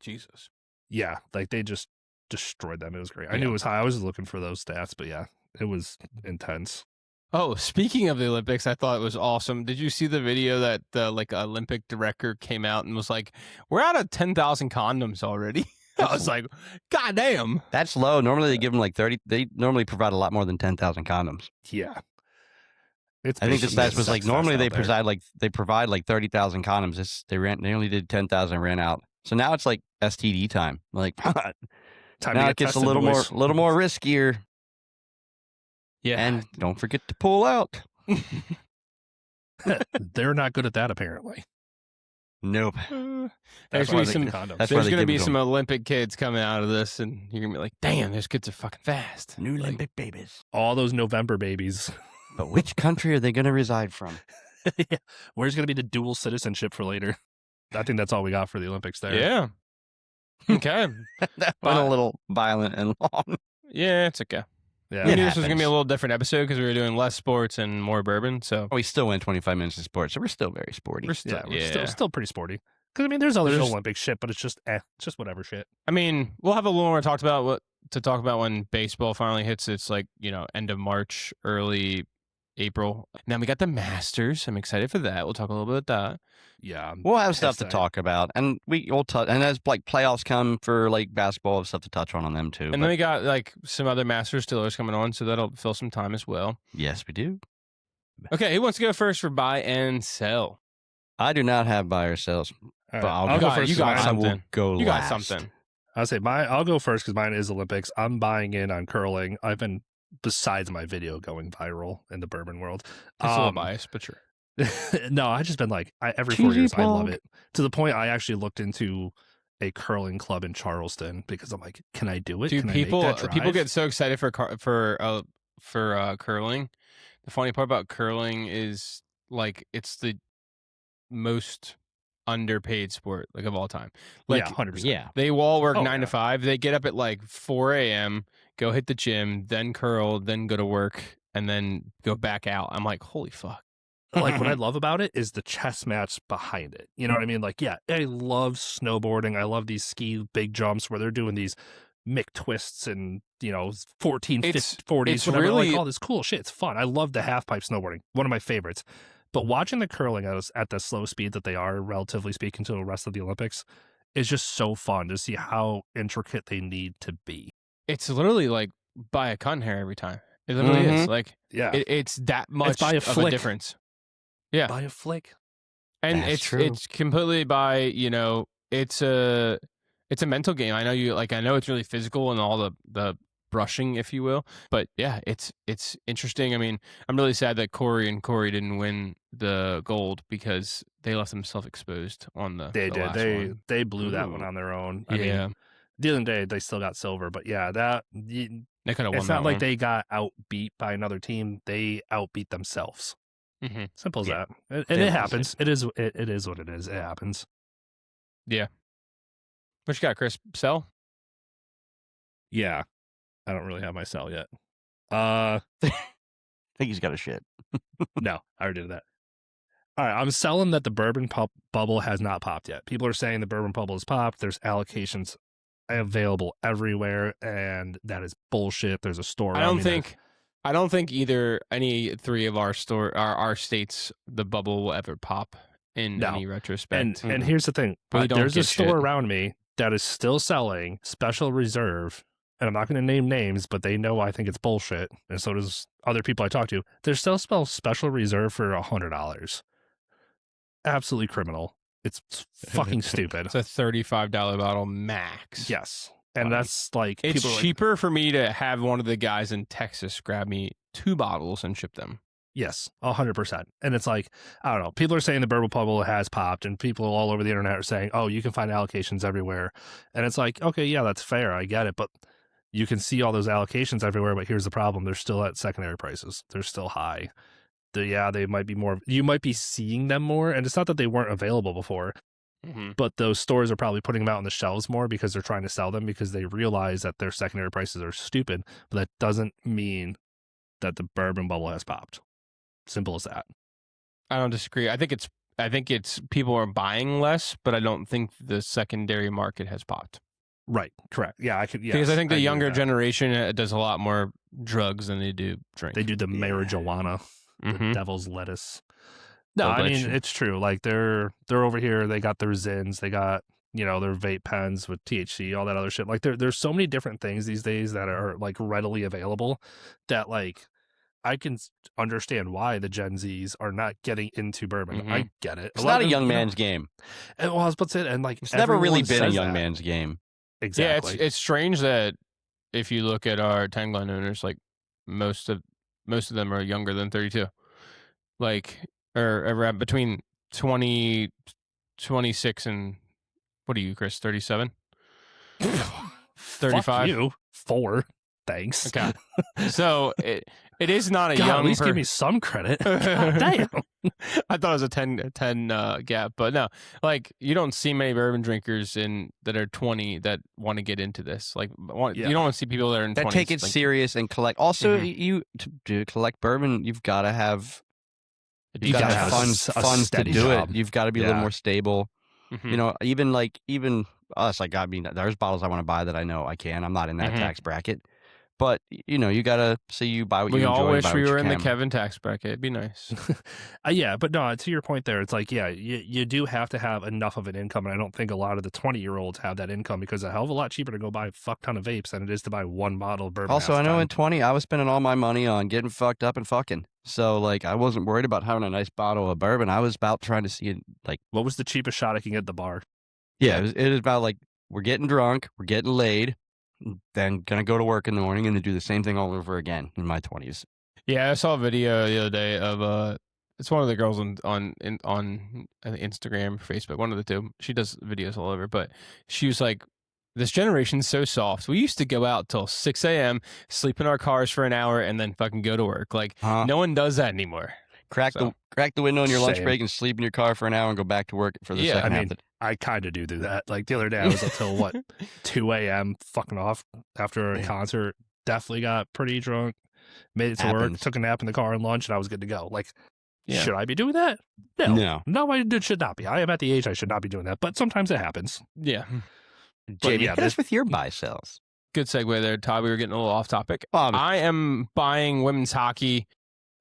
Speaker 1: Jesus.
Speaker 3: Yeah, like they just destroyed them. It was great. I knew it was high. I was looking for those stats, but yeah, it was intense.
Speaker 1: Oh, speaking of the Olympics, I thought it was awesome. Did you see the video that the Olympic director came out and was like, "We're out of 10,000 condoms already." I was like, "God damn,
Speaker 2: that's low." Normally they give them like 30. They normally provide a lot more than 10,000 condoms.
Speaker 3: Yeah.
Speaker 2: I think the stats was like normally they provide like 30,000 condoms. They only did 10,000, ran out. So now it's like STD time. Like now it gets a little more riskier.
Speaker 1: Yeah,
Speaker 2: and don't forget to pull out.
Speaker 3: They're not good at that, apparently.
Speaker 2: Nope.
Speaker 1: There's going to be some Olympic kids coming out of this, and you're going to be like, damn, those kids are fucking fast.
Speaker 2: New Olympic babies.
Speaker 3: All those November babies.
Speaker 2: But which country are they going to reside from?
Speaker 3: Yeah. Where's going to be the dual citizenship for later? I think that's all we got for the Olympics there.
Speaker 1: Yeah. Okay.
Speaker 2: That went a little violent and long.
Speaker 1: Yeah, it's okay.
Speaker 3: Yeah,
Speaker 1: we knew this was going to be a little different episode because we were doing less sports and more bourbon. So
Speaker 2: we still went 25 minutes of sports, so we're still very sporty.
Speaker 3: We're still pretty sporty. Because I mean, there's other Olympic shit, but it's just whatever shit.
Speaker 1: I mean, we'll have a little more talk about when baseball finally hits its end of March, early April. Now we got the Masters. I'm excited for that. We'll talk a little bit about that.
Speaker 3: Yeah,
Speaker 2: we'll have stuff to talk about, and we'll touch. And as like playoffs come for like basketball, we'll have stuff to touch on them too.
Speaker 1: And then we got like some other Masters Distillers coming on, so that'll fill some time as well.
Speaker 2: Yes, we do.
Speaker 1: Okay, who wants to go first for buy and sell?
Speaker 2: I do not have buy or sells, but I'll
Speaker 1: go first. You got something.
Speaker 2: Go
Speaker 1: you
Speaker 2: last.
Speaker 1: got something.
Speaker 3: I'll say I'll go first because mine is Olympics. I'm buying in on curling. I've been, besides my video going viral in the bourbon world.
Speaker 1: It's a little biased, but sure.
Speaker 3: No, I've just been like, every 4 years, I love it. To the point I actually looked into a curling club in Charleston because I'm like, can I do it?
Speaker 1: Dude,
Speaker 3: can
Speaker 1: people
Speaker 3: I make that drive?
Speaker 1: people get so excited for curling. The funny part about curling is like it's the most underpaid sport like of all time. Like,
Speaker 3: yeah, 100%.
Speaker 2: Yeah,
Speaker 1: they all work 9 to 5. They get up at like 4 a.m., go hit the gym, then curl, then go to work, and then go back out. I'm like, holy fuck.
Speaker 3: Like, what I love about it is the chess match behind it. You know what I mean? Like, yeah, I love snowboarding. I love these ski big jumps where they're doing these Mick twists and, 14, 50, 40s, whatever.
Speaker 1: Really,
Speaker 3: like all this cool shit. It's fun. I love the half pipe snowboarding. One of my favorites. But watching the curling at the slow speed that they are, relatively speaking, to the rest of the Olympics, is just so fun to see how intricate they need to be.
Speaker 1: It's literally like buy a cotton hair every time. It literally is. Like,
Speaker 3: yeah,
Speaker 1: it's that much
Speaker 3: by a
Speaker 1: of a difference. Yeah,
Speaker 3: by a flick.
Speaker 1: And
Speaker 2: That's true.
Speaker 1: It's completely by, it's a mental game. I know it's really physical and all the brushing, if you will. But yeah, it's interesting. I mean, I'm really sad that Corey didn't win the gold because they left themselves exposed on the
Speaker 3: They did.
Speaker 1: last one.
Speaker 3: They blew that one on their own. I
Speaker 1: yeah.
Speaker 3: mean, the other day they still got silver, but yeah,
Speaker 1: they could have won.
Speaker 3: It's not
Speaker 1: that
Speaker 3: like
Speaker 1: one.
Speaker 3: they got outbeat by another team. They outbeat themselves.
Speaker 1: Mm-hmm.
Speaker 3: Simple as that. And it happens. It is what it is. It happens.
Speaker 1: Yeah. What you got, Chris? Sell?
Speaker 3: Yeah. I don't really have my sell yet.
Speaker 2: I think he's got a shit.
Speaker 3: No, I already did that. All right, I'm selling that the bourbon bubble has not popped yet. People are saying the bourbon bubble has popped. There's allocations available everywhere, and that is bullshit. There's a store.
Speaker 1: I don't think either any three of our states the bubble will ever pop in any retrospect.
Speaker 3: And here's the thing: there's a store around me that is still selling Special Reserve, and I'm not going to name names, but they know I think it's bullshit, and so does other people I talk to. They're still Special Reserve for $100. Absolutely criminal. It's fucking stupid.
Speaker 1: It's a $35 bottle max.
Speaker 3: Yes. And that's like,
Speaker 1: it's cheaper for me to have one of the guys in Texas grab me 2 bottles and ship them.
Speaker 3: Yes, 100%. And it's like, I don't know. People are saying the bourbon bubble has popped, and people all over the internet are saying, oh, you can find allocations everywhere. And it's like, okay, yeah, that's fair. I get it. But you can see all those allocations everywhere. But here's the problem. They're still at secondary prices. They're still high. They might be more, you might be seeing them more. And it's not that they weren't available before, but those stores are probably putting them out on the shelves more because they're trying to sell them because they realize that their secondary prices are stupid. But that doesn't mean that the bourbon bubble has popped. Simple as that.
Speaker 1: I don't disagree. I think it's people are buying less, but I don't think the secondary market has popped.
Speaker 3: Right. Correct. Yeah, I could. Yes,
Speaker 1: because I think the younger generation does a lot more drugs than they do drink.
Speaker 3: They do the marijuana, the devil's lettuce. No, I mean it's true. Like they're over here. They got their Zins. They got their vape pens with THC, all that other shit. Like there's so many different things these days that are like readily available that like I can understand why the Gen Zs are not getting into bourbon. I get it.
Speaker 2: It's not a young man's game.
Speaker 3: And well, I was about to say, and like
Speaker 2: it's never really been a young man's game.
Speaker 3: Exactly.
Speaker 1: Yeah, it's strange that if you look at our Tangline owners, like most of them are younger than 32, like or around between 20, 26 and what are you, Chris? 37, 35.
Speaker 3: Fuck you 4. Thanks.
Speaker 1: Okay, so it is not a
Speaker 3: God,
Speaker 1: young.
Speaker 3: At least give me some credit. God damn.
Speaker 1: I thought it was a 10 gap, but no, like you don't see many bourbon drinkers that are 20 that want to get into this. Like you don't want to see people that are in
Speaker 2: that
Speaker 1: 20s,
Speaker 2: take it serious and collect. Also, you to collect bourbon, you've got to have funds to do it. You've got to be a little more stable. Even us. Like I mean, there's bottles I want to buy that I know I can. I'm not in that tax bracket. But you gotta say you buy what you enjoy.
Speaker 1: We all wish
Speaker 2: buy
Speaker 1: we
Speaker 2: what
Speaker 1: were
Speaker 2: you
Speaker 1: in the
Speaker 2: can.
Speaker 1: Kevin tax bracket. It'd be nice.
Speaker 3: Yeah, but no, to your point there, it's like, yeah, you do have to have enough of an income, and I don't think a lot of the 20-year-olds have that income, because it's a hell of a lot cheaper to go buy a fuck ton of vapes than it is to buy one bottle of bourbon.
Speaker 2: Also, I know in 20, I was spending all my money on getting fucked up and fucking. So, like, I wasn't worried about having a nice bottle of bourbon. I was about trying to see it, like...
Speaker 3: What was the cheapest shot I can get at the bar?
Speaker 2: Yeah, it was about, like, we're getting drunk, we're getting laid, then gonna go to work in the morning and then do the same thing all over again in my 20s.
Speaker 1: Yeah, I saw a video the other day of it's one of the girls on Instagram, Facebook, one of the two. She does videos all over, but she was like, "This generation's so soft. We used to go out till 6 a.m., sleep in our cars for an hour, and then fucking go to work. Like no one does that anymore.
Speaker 2: Crack the window on your lunch break and sleep in your car for an hour and go back to work for the second half.
Speaker 3: I kind of do that. Like the other day, I was up till 2 a.m. fucking off after a concert. Definitely got pretty drunk. Made it to work. Took a nap in the car and lunch, and I was good to go. Like, should I be doing that? No, I should not be. I am at the age I should not be doing that. But sometimes it happens.
Speaker 1: Yeah.
Speaker 2: Jamie, hit us with your buy sells.
Speaker 1: Good segue there, Todd. We were getting a little off topic. I am buying women's hockey.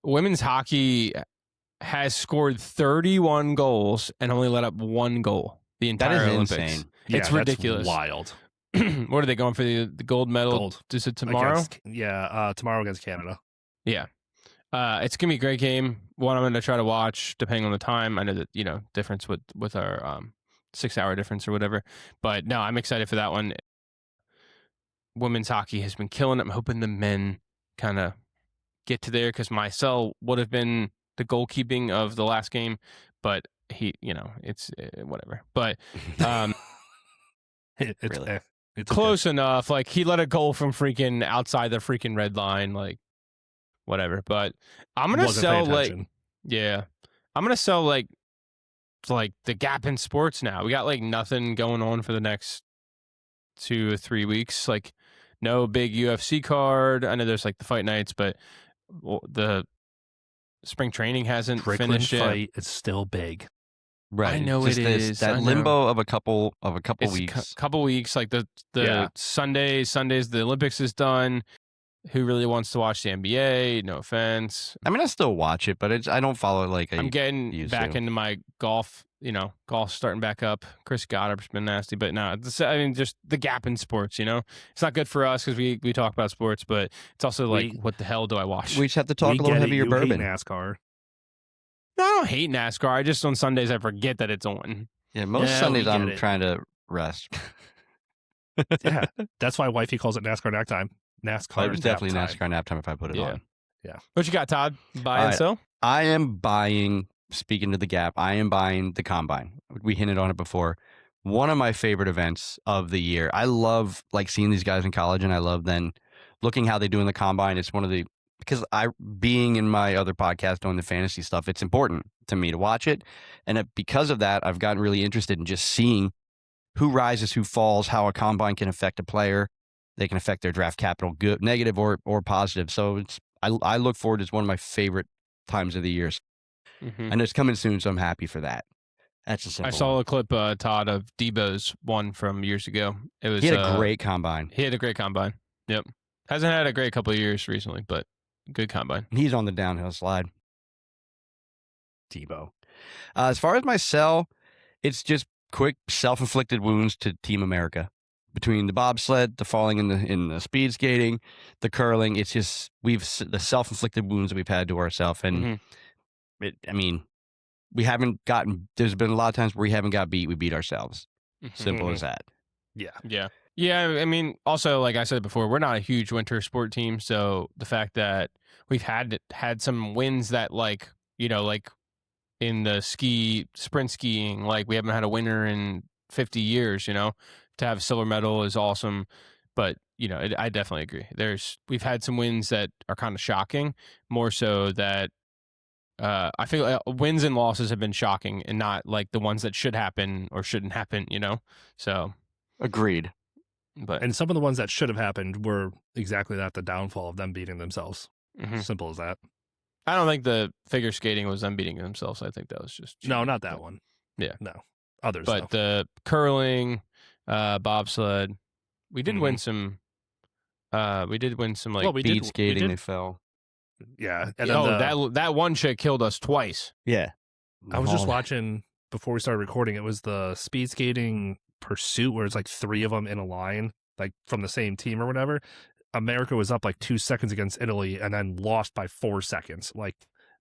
Speaker 1: Women's hockey has scored 31 goals and only let up 1 goal the entire Olympics.
Speaker 2: Insane.
Speaker 1: It's ridiculous.
Speaker 3: That's wild.
Speaker 1: What are they going for, the gold medal? Is it tomorrow?
Speaker 3: Tomorrow against Canada.
Speaker 1: Yeah. It's gonna be a great game. One I'm gonna try to watch depending on the time. I know that difference with our 6-hour difference or whatever. But no, I'm excited for that one. Women's hockey has been killing it. I'm hoping the men kind of get to there, because my sell would have been the goalkeeping of the last game, but it's whatever. But
Speaker 3: it's
Speaker 1: close enough. Like, he let a goal from freaking outside the freaking red line, like whatever. But I'm gonna sell I'm gonna sell like the gap in sports now. We got like nothing going on for the next 2 or 3 weeks. Like, no big UFC card. I know there's like the fight nights, but the spring training hasn't finished yet.
Speaker 3: Fight, it's still big.
Speaker 2: Right.
Speaker 1: I know it is.
Speaker 2: That limbo of a couple weeks.
Speaker 1: Couple weeks. Like the Sundays, the Olympics is done. Who really wants to watch the NBA? No offense.
Speaker 2: I mean, I still watch it, but I don't follow it like
Speaker 1: I'm getting back into my golf. Golf's starting back up. Chris Goddard's been nasty, but no, just the gap in sports. It's not good for us because we talk about sports, but it's also like, what the hell do I watch?
Speaker 2: We just have to talk a little heavier bourbon.
Speaker 3: Hate NASCAR.
Speaker 1: No, I don't hate NASCAR. I just, on Sundays, I forget that it's on.
Speaker 2: Yeah, most Sundays I'm trying to rest.
Speaker 3: Yeah, that's why wifey calls it NASCAR nap time. NASCAR.
Speaker 2: It was definitely NASCAR nap time if I put it on.
Speaker 3: Yeah.
Speaker 1: What you got, Todd? Buy and sell?
Speaker 2: I am buying. Speaking to the gap, I am buying the Combine. We hinted on it before. One of my favorite events of the year. I love seeing these guys in college, and I love then looking how they do in the Combine. It's one of the, because being in my other podcast doing the fantasy stuff, it's important to me to watch it. And because of that, I've gotten really interested in just seeing who rises, who falls, how a Combine can affect a player. They can affect their draft capital, good, negative, or positive. So I look forward to it's one of my favorite times of the year.
Speaker 1: Mm-hmm.
Speaker 2: And it's coming soon, so I'm happy for that. That's a simple
Speaker 1: I saw a clip, Todd, of Debo's one from years ago.
Speaker 2: He had a great Combine.
Speaker 1: He had a great Combine. Yep. Hasn't had a great couple of years recently, but good Combine.
Speaker 2: He's on the downhill slide. Debo. As far as my sell, it's just quick self-inflicted wounds to Team America. Between the bobsled, the falling in the speed skating, the curling, it's just the self-inflicted wounds that we've had to ourselves. And we haven't gotten. There's been a lot of times where we haven't got beat. We beat ourselves. Simple as that.
Speaker 1: Yeah. I mean, also, like I said before, we're not a huge winter sport team, so the fact that we've had some wins that, like in the sprint skiing, like we haven't had a winner in 50 years, to have a silver medal is awesome. But, I definitely agree. We've had some wins that are kind of shocking, more so that I feel like wins and losses have been shocking and not like the ones that should happen or shouldn't happen, So
Speaker 2: agreed.
Speaker 3: And some of the ones that should have happened were exactly that, the downfall of them beating themselves. Simple as that.
Speaker 1: I don't think the figure skating was them beating themselves. I think that was just cheating.
Speaker 3: No, not that one.
Speaker 1: Yeah.
Speaker 3: No. Others,
Speaker 1: but the curling, bobsled, we did win some We did win some like
Speaker 2: speed skating. They fell.
Speaker 3: Yeah. And
Speaker 1: that one chick killed us twice.
Speaker 2: Yeah.
Speaker 3: I was just watching before we started recording. It was the speed skating pursuit where it's like 3 of them in a line, like from the same team or whatever. America was up like 2 seconds against Italy and then lost by 4 seconds.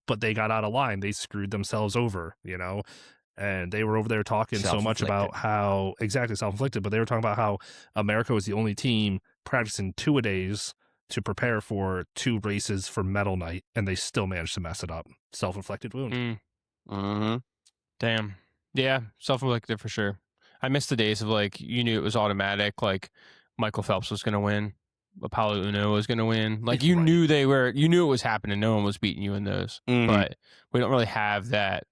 Speaker 3: But they got out of line. They screwed themselves over, and they were over there talking so much about how exactly self-inflicted, but they were talking about how America was the only team practicing 2-a-days to prepare for 2 races for medal night, and they still managed to mess it up. Self-inflicted wound.
Speaker 2: Mm-hmm.
Speaker 1: Damn. Yeah, self-inflicted for sure. I missed the days of like you knew it was automatic, like Michael Phelps was gonna win, Apollo Uno was gonna win. Like you knew you knew it was happening. No one was beating you in those. But we don't really have that.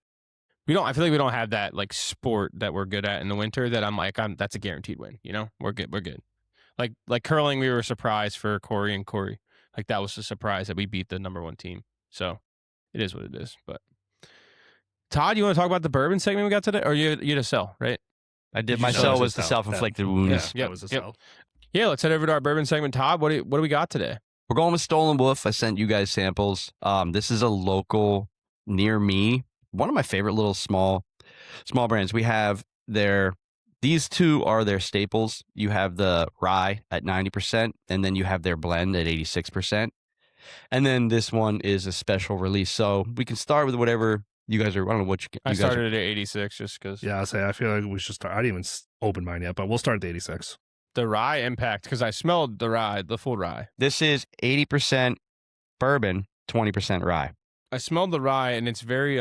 Speaker 1: I feel like we don't have that like sport that we're good at in the winter that that's a guaranteed win. We're good. Like curling, we were surprised for Corey and Corey. Like that was a surprise that we beat the number 1 team. So it is what it is. But Todd, you want to talk about the bourbon segment we got today? Or you had a sell, right?
Speaker 2: I did. My sell was the self-inflicted wounds.
Speaker 3: Yeah, that was a sell.
Speaker 1: Yeah, let's head over to our bourbon segment. Todd, what do we got today?
Speaker 2: We're going with Stoll Wolfe. I sent you guys samples. This is a local near me. One of my favorite little small brands. We have these 2 are their staples. You have the rye at 90%, and then you have their blend at 86%. And then this one is a special release. So we can start with whatever you guys are. I don't know what you
Speaker 1: I started at 86 just because.
Speaker 3: Yeah, I feel like we should start. I didn't even open mine yet, but we'll start at the 86.
Speaker 1: The rye impact, because I smelled the full rye.
Speaker 2: This is 80% bourbon, 20% rye.
Speaker 1: I smelled the rye, and it's very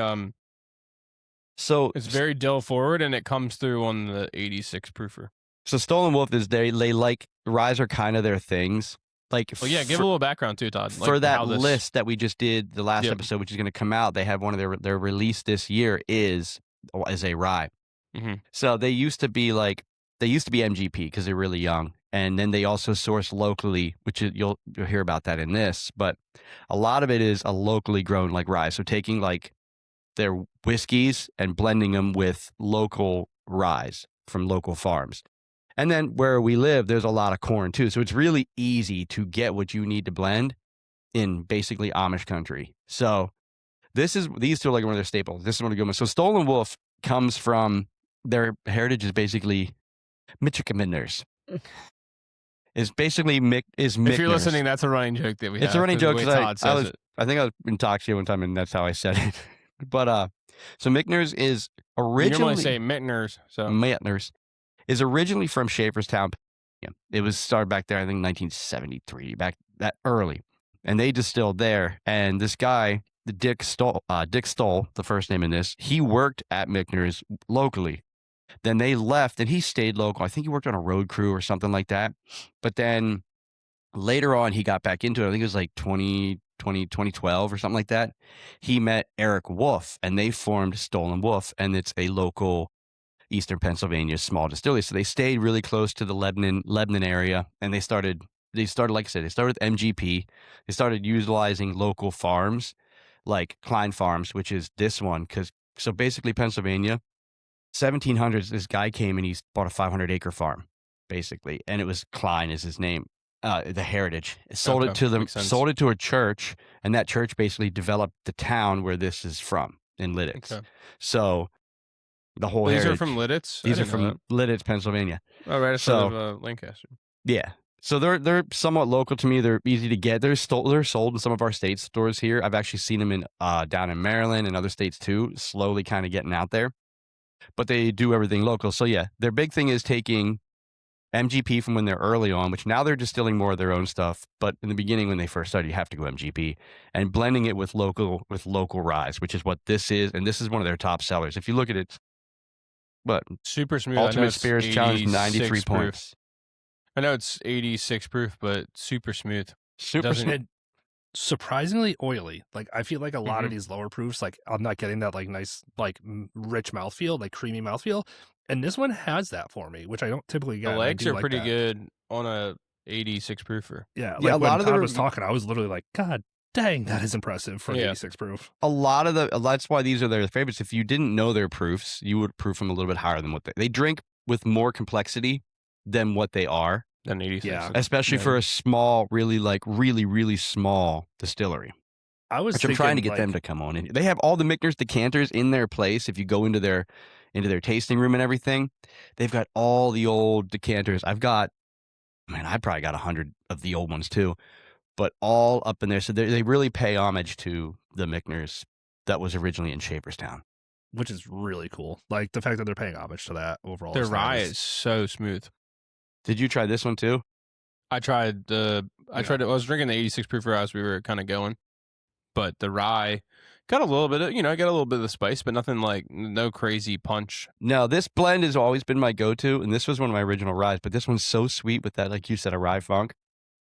Speaker 1: it's very dill forward, and it comes through on the 86 proofer.
Speaker 2: So Stoll Wolfe is they like ryes are kind of their things. Like,
Speaker 1: give a little background too, Todd.
Speaker 2: For that list that we just did the last episode, which is going to come out, they have one of their release this year is a rye.
Speaker 1: Mm-hmm.
Speaker 2: So they used to be MGP because they're really young, and then they also source locally, which you'll hear about that in this. But a lot of it is a locally grown like rye. So taking like their whiskeys and blending them with local ryes from local farms. And then where we live, there's a lot of corn too. So it's really easy to get what you need to blend in basically Amish country. So these 2 are like one of their staples. This is one of the good ones. So Stoll Wolfe comes from, their heritage is basically Michiganders. It's basically
Speaker 1: If you're listening, that's a running joke that we have.
Speaker 2: It's a running joke because I think I was intoxicated one time and that's how I said it. But so Michiganders is originally...
Speaker 1: You normally say Michiganders. So.
Speaker 2: Michiganders is originally from Schaeferstown. It was started back there, I think 1973, back that early. And they distilled there. And this guy, Dick Stoll, the first name in this, he worked at Michiganders locally. Then they left and he stayed local. I think he worked on a road crew or something like that. But then later on, he got back into it. I think it was like 2012 or something like that. He met Eric Wolfe and they formed Stoll Wolfe, and it's a local Eastern Pennsylvania small distillery. So they stayed really close to the Lebanon area, and they started, like I said, they started with MGP. They started utilizing local farms like Klein Farms, which is this one. So basically Pennsylvania, 1700s, this guy came and he bought a 500-acre farm, basically. And it was Klein is his name. The heritage sold it to them, sold it to a church, and that church basically developed the town where this is from in Lidditz. Okay. So the whole
Speaker 1: these
Speaker 2: heritage,
Speaker 1: are from Lidditz.
Speaker 2: These are from Lidditz, Pennsylvania.
Speaker 1: Oh, right outside of Lancaster.
Speaker 2: Yeah. So they're somewhat local to me. They're easy to get. They're sold in some of our state stores here. I've actually seen them in down in Maryland and other states too. Slowly kind of getting out there, but they do everything local. So yeah, their big thing is taking MGP from when they're early on, which now they're distilling more of their own stuff. But in the beginning, when they first started, you have to go MGP, and blending it with local ryes, which is what this is. And this is one of their top sellers. If you look at it, but
Speaker 1: super smooth.
Speaker 2: Ultimate Spirits Challenge, 93 points.
Speaker 1: I know it's 86 proof, but super smooth.
Speaker 2: Super smooth.
Speaker 3: Surprisingly oily. Like I feel like a lot of these lower proofs, like I'm not getting that like nice, like rich mouthfeel, like creamy mouthfeel. And this one has that for me, which I don't typically get.
Speaker 1: The legs are pretty good on a 86 proofer.
Speaker 3: Yeah, like a lot of Todd was talking, I was literally like, God dang, that is impressive for 86 proof.
Speaker 2: A lot of that's why these are their favorites. If you didn't know their proofs, you would proof them a little bit higher than what they drink with more complexity than what they are.
Speaker 1: than 86.
Speaker 3: Yeah.
Speaker 2: Especially for a small, really small distillery. Which I'm trying to get them to come on. And they have all the Michner's decanters in their place. If you go into their tasting room and everything, they've got all the old decanters. I probably got 100 of the old ones too, but all up in there. So they really pay homage to the Michner's that was originally in Shaperstown.
Speaker 3: Which is really cool. Like the fact that they're paying homage to that overall.
Speaker 1: Their rye is so smooth.
Speaker 2: Did you try this one too?
Speaker 1: I tried I was drinking the 86 proof rye as we were kind of going, but the rye got a little bit of, got a little bit of the spice, but nothing like, no crazy punch.
Speaker 2: No, this blend has always been my go-to, and this was one of my original ryes, but this one's so sweet with that, like you said, a rye funk.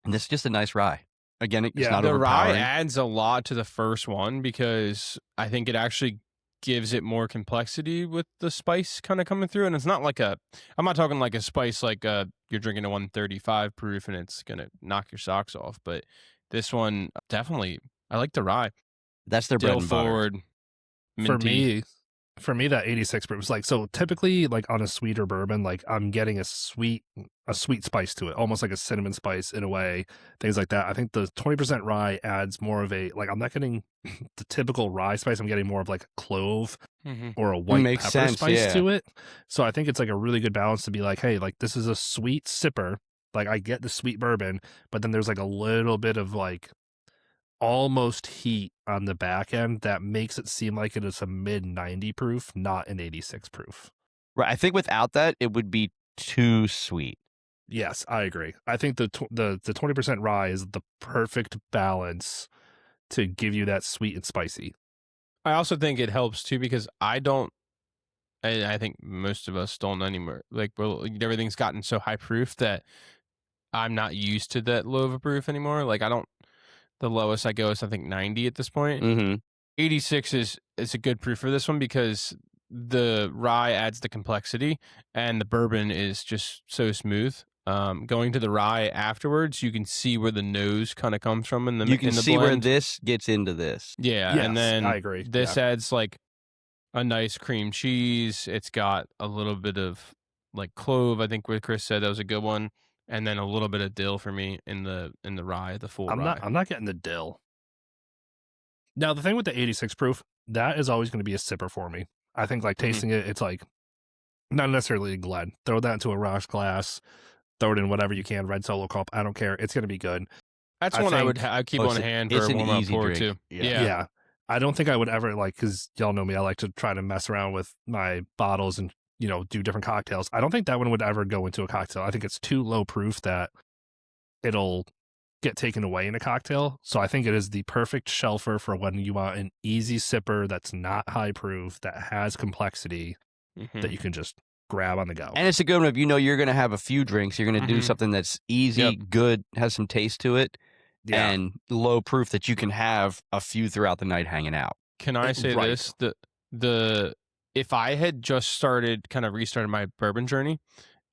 Speaker 2: And this is just a nice rye. Again, it's not
Speaker 1: the
Speaker 2: overpowering.
Speaker 1: rye adds a lot to the first one because I think it actually gives it more complexity with the spice kind of coming through. And it's not like I'm not talking like a spice like you're drinking a 135 proof and it's going to knock your socks off. But this one, definitely, I like the rye.
Speaker 2: That's their bread and butter.
Speaker 1: Forward, minty.
Speaker 3: For me, that 86 proof is like, so typically like on a sweeter bourbon, like I'm getting a sweet spice to it, almost like a cinnamon spice in a way, things like that. I think the 20% rye adds more of a, like, I'm not getting the typical rye spice. I'm getting more of like a clove or a white pepper spice to it. So I think it's like a really good balance to be like, hey, like this is a sweet sipper. Like I get the sweet bourbon, but then there's like a little bit of like almost heat on the back end that makes it seem like it is a mid 90 proof, not an 86 proof.
Speaker 2: Right. I think without that, it would be too sweet.
Speaker 3: Yes, I agree. I think the 20% rye is the perfect balance to give you that sweet and spicy.
Speaker 1: I also think it helps too because I think most of us don't anymore. Like, everything's gotten so high proof that I'm not used to that low of a proof anymore. Like, the lowest I go is I think 90 at this point. 86 is a good proof for this one because the rye adds the complexity and the bourbon is just so smooth. Going to the rye afterwards, you can see where the nose kind of comes from in the
Speaker 2: You can see
Speaker 1: blend.
Speaker 2: where this gets into this.
Speaker 1: Yeah,
Speaker 3: yes,
Speaker 1: and then
Speaker 3: I agree.
Speaker 1: This adds like a nice cream cheese. It's got a little bit of like clove. I think what Chris said, that was a good one. And then a little bit of dill for me in the rye, the full rye.
Speaker 3: I'm not getting the dill. Now the thing with the 86 proof, that is always going to be a sipper for me. I think like tasting it, it's like not necessarily a Glen. Throw that into a rocks glass, throw it in whatever you can, red Solo cup. I don't care. It's going to be good.
Speaker 1: That's one I'd keep on hand for a warm-up pour too.
Speaker 3: Yeah. I don't think I would ever because y'all know me. I like to try to mess around with my bottles and do different cocktails. I don't think that one would ever go into a cocktail. I think it's too low proof that it'll get taken away in a cocktail. So I think it is the perfect shelfer for when you want an easy sipper that's not high proof, that has complexity, that you can just grab on the go.
Speaker 2: And it's a good one if you're going to have a few drinks. You're going to do something that's easy, good, has some taste to it, and low proof that you can have a few throughout the night hanging out.
Speaker 1: Can I say this? If I had just restarted my bourbon journey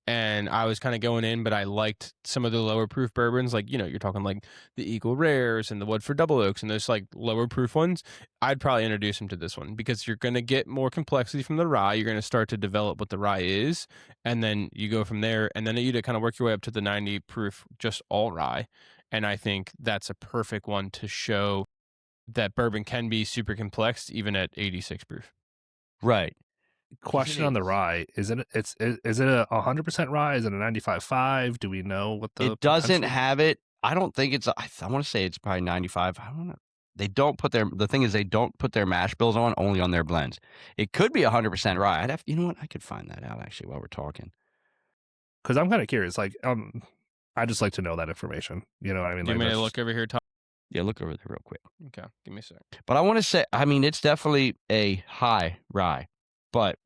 Speaker 1: and I was kind of going in, but I liked some of the lower proof bourbons, like, you're talking like the Eagle Rares and the Woodford Double Oaks and those like lower proof ones, I'd probably introduce them to this one because you're going to get more complexity from the rye. You're going to start to develop what the rye is. And then you go from there and then you to kind of work your way up to the 90 proof, just all rye. And I think that's a perfect one to show that bourbon can be super complex even at 86 proof.
Speaker 2: Right.
Speaker 3: Question on the rye: is it a 100% rye? Is it a 95.5? Do we know what the?
Speaker 2: It doesn't have it. I don't think it's. I want to say it's probably 95. I don't know. They don't put the thing is they don't put their mash bills only on their blends. It could be 100% rye. I'd have. You know what? I could find that out actually while we're talking.
Speaker 3: Because I'm kind of curious. Like, I just like to know that information. You know what I mean?
Speaker 1: Do you want me to look over here, Tom?
Speaker 2: Yeah, look over there real quick.
Speaker 1: Okay, give me a sec.
Speaker 2: But I want to say, it's definitely a high rye, but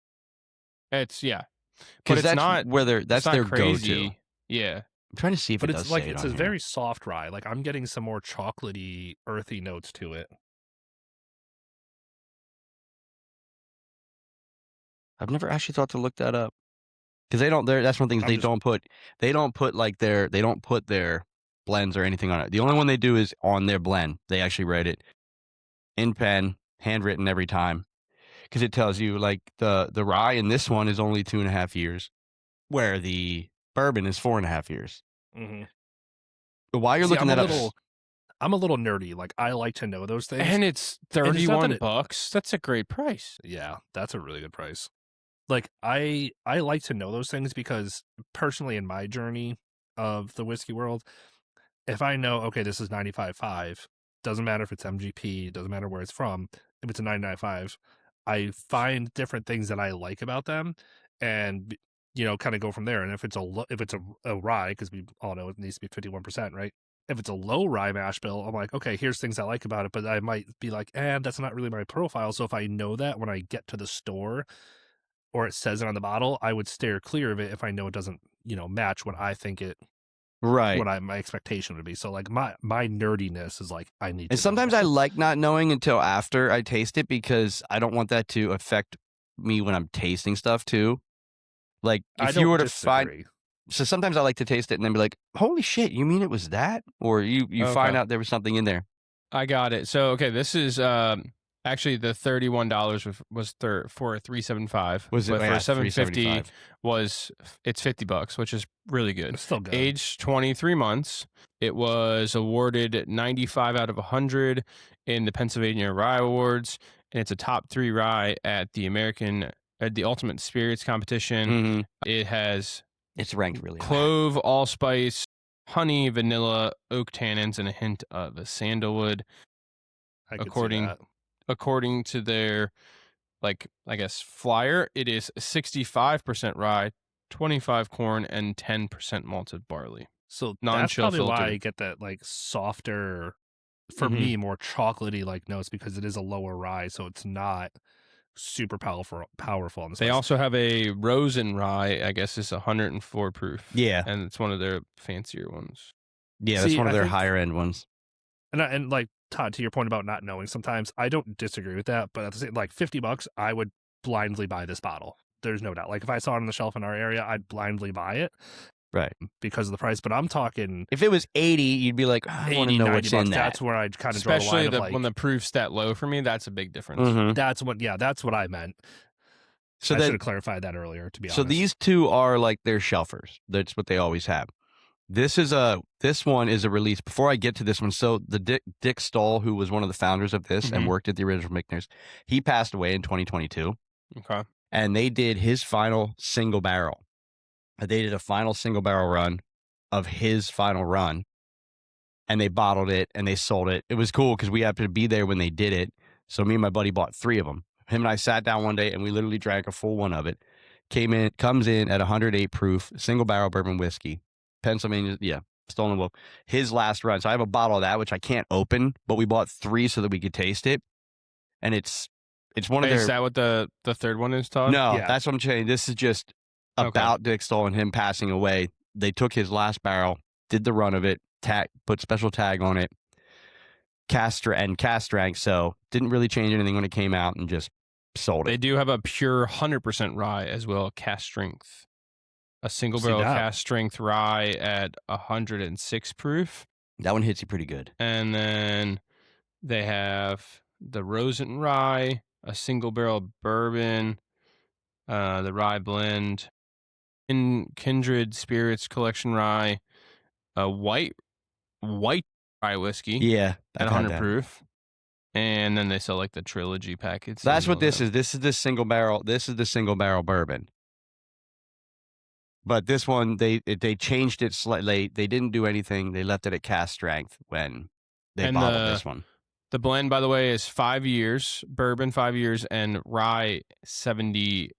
Speaker 1: it's
Speaker 2: because that's not where that's their
Speaker 1: crazy.
Speaker 2: go-to.
Speaker 1: Yeah,
Speaker 2: I'm trying to see if
Speaker 3: it's like it's a very soft rye. Like I'm getting some more chocolatey, earthy notes to it.
Speaker 2: I've never actually thought to look that up because they don't. That's one thing they don't put. They don't put their blends or anything on it. The only one they do is on their blend. They actually write it in pen, handwritten every time, because it tells you like the rye in this one is only 2.5 years, where the bourbon is 4.5 years.
Speaker 3: Mm-hmm.
Speaker 2: While you're looking that up,
Speaker 3: I'm a little nerdy. Like, I like to know those things.
Speaker 1: And it's $31. That's a great price.
Speaker 3: Yeah, that's a really good price. Like, I like to know those things because personally in my journey of the whiskey world, if I know, okay, this is 95.5, doesn't matter if it's MGP, doesn't matter where it's from, if it's a 99.5, I find different things that I like about them and, you know, kind of go from there. And if it's a rye, because we all know it needs to be 51%, right? If it's a low rye mash bill, I'm like, okay, here's things I like about it, but I might be like, that's not really my profile. So if I know that when I get to the store or it says it on the bottle, I would steer clear of it if I know it doesn't, you know, match what I think it
Speaker 2: right,
Speaker 3: what my expectation would be. So like my nerdiness is like, I need to
Speaker 2: and sometimes I like not knowing until after I taste it because I don't want that to affect me when I'm tasting stuff too. Like if you were to find, so sometimes I like to taste it and then be like, holy shit, you mean it was that? Or you find out there was something in there.
Speaker 1: I got it. So, okay, this is actually the $31 was for a 375.
Speaker 2: Was it?
Speaker 1: But for a 750 it's $50, which is really good.
Speaker 3: It's still good.
Speaker 1: Aged 23 months. It was awarded 95 out of 100 in the Pennsylvania Rye Awards, and it's a top 3 rye at the Ultimate Spirits competition.
Speaker 2: Mm-hmm.
Speaker 1: It's
Speaker 2: ranked really
Speaker 1: clove,
Speaker 2: high.
Speaker 1: allspice, honey, vanilla, oak tannins, and a hint of a sandalwood. According to their, like, I guess, flyer, it is 65% rye, 25 corn, and 10% malted barley.
Speaker 3: So that's probably why I get that like softer, for me, more chocolatey like notes, because it is a lower rye, so it's not super powerful on the
Speaker 1: They also have a Rosen rye, I guess is 104 proof.
Speaker 2: Yeah.
Speaker 1: And it's one of their fancier ones.
Speaker 2: Yeah, that's one of their higher end ones.
Speaker 3: And like Todd, to your point about not knowing, sometimes I don't disagree with that, but at the same, like $50, I would blindly buy this bottle. There's no doubt. Like if I saw it on the shelf in our area, I'd blindly buy it.
Speaker 2: Right.
Speaker 3: Because of the price. But I'm talking,
Speaker 2: if it was 80, you'd be like, I want to know what's in that.
Speaker 3: That's where I'd kind of draw the line.
Speaker 1: Especially when the proof's that low for me, that's a big difference.
Speaker 2: Mm-hmm.
Speaker 3: That's what I meant. So I should have clarified that earlier, to be honest.
Speaker 2: So these two are like their shelfers. That's what they always have. This one is a release. Before I get to this one, so the Dick Stoll, who was one of the founders of this and worked at the original Michner's, he passed away in 2022.
Speaker 1: Okay.
Speaker 2: And they did his final single barrel. They did a final single barrel run of his final run, and they bottled it and they sold it. It was cool because we happened to be there when they did it. So me and my buddy bought 3 of them. Him and I sat down one day and we literally drank a full one of it. Comes in at 108 proof, single barrel bourbon whiskey, Pennsylvania. Yeah, Stoll Wolfe. His last run. So I have a bottle of that which I can't open, but we bought 3 so that we could taste it. And it's one of their.
Speaker 1: Is that what the third one is, Todd?
Speaker 2: No, that's what I'm saying. This is just about Dick Stoll and him passing away. They took his last barrel, did the run of it, put special tag on it, cast drank, so didn't really change anything when it came out and just sold it.
Speaker 1: They do have a pure 100% rye as well, cast strength. A single barrel cast strength rye at 106 proof.
Speaker 2: That one hits you pretty good.
Speaker 1: And then they have the Rosen rye, a single barrel bourbon, the rye blend, in Kindred Spirits Collection rye, a white rye whiskey.
Speaker 2: Yeah,
Speaker 1: at 100 proof. And then they sell like the trilogy packets.
Speaker 2: That's what this is. This is the single barrel. This is the single barrel bourbon. But this one, they changed it slightly. They didn't do anything. They left it at cast strength when they bottled this one.
Speaker 1: The blend, by the way, is 5 years, bourbon 5 years, and rye 17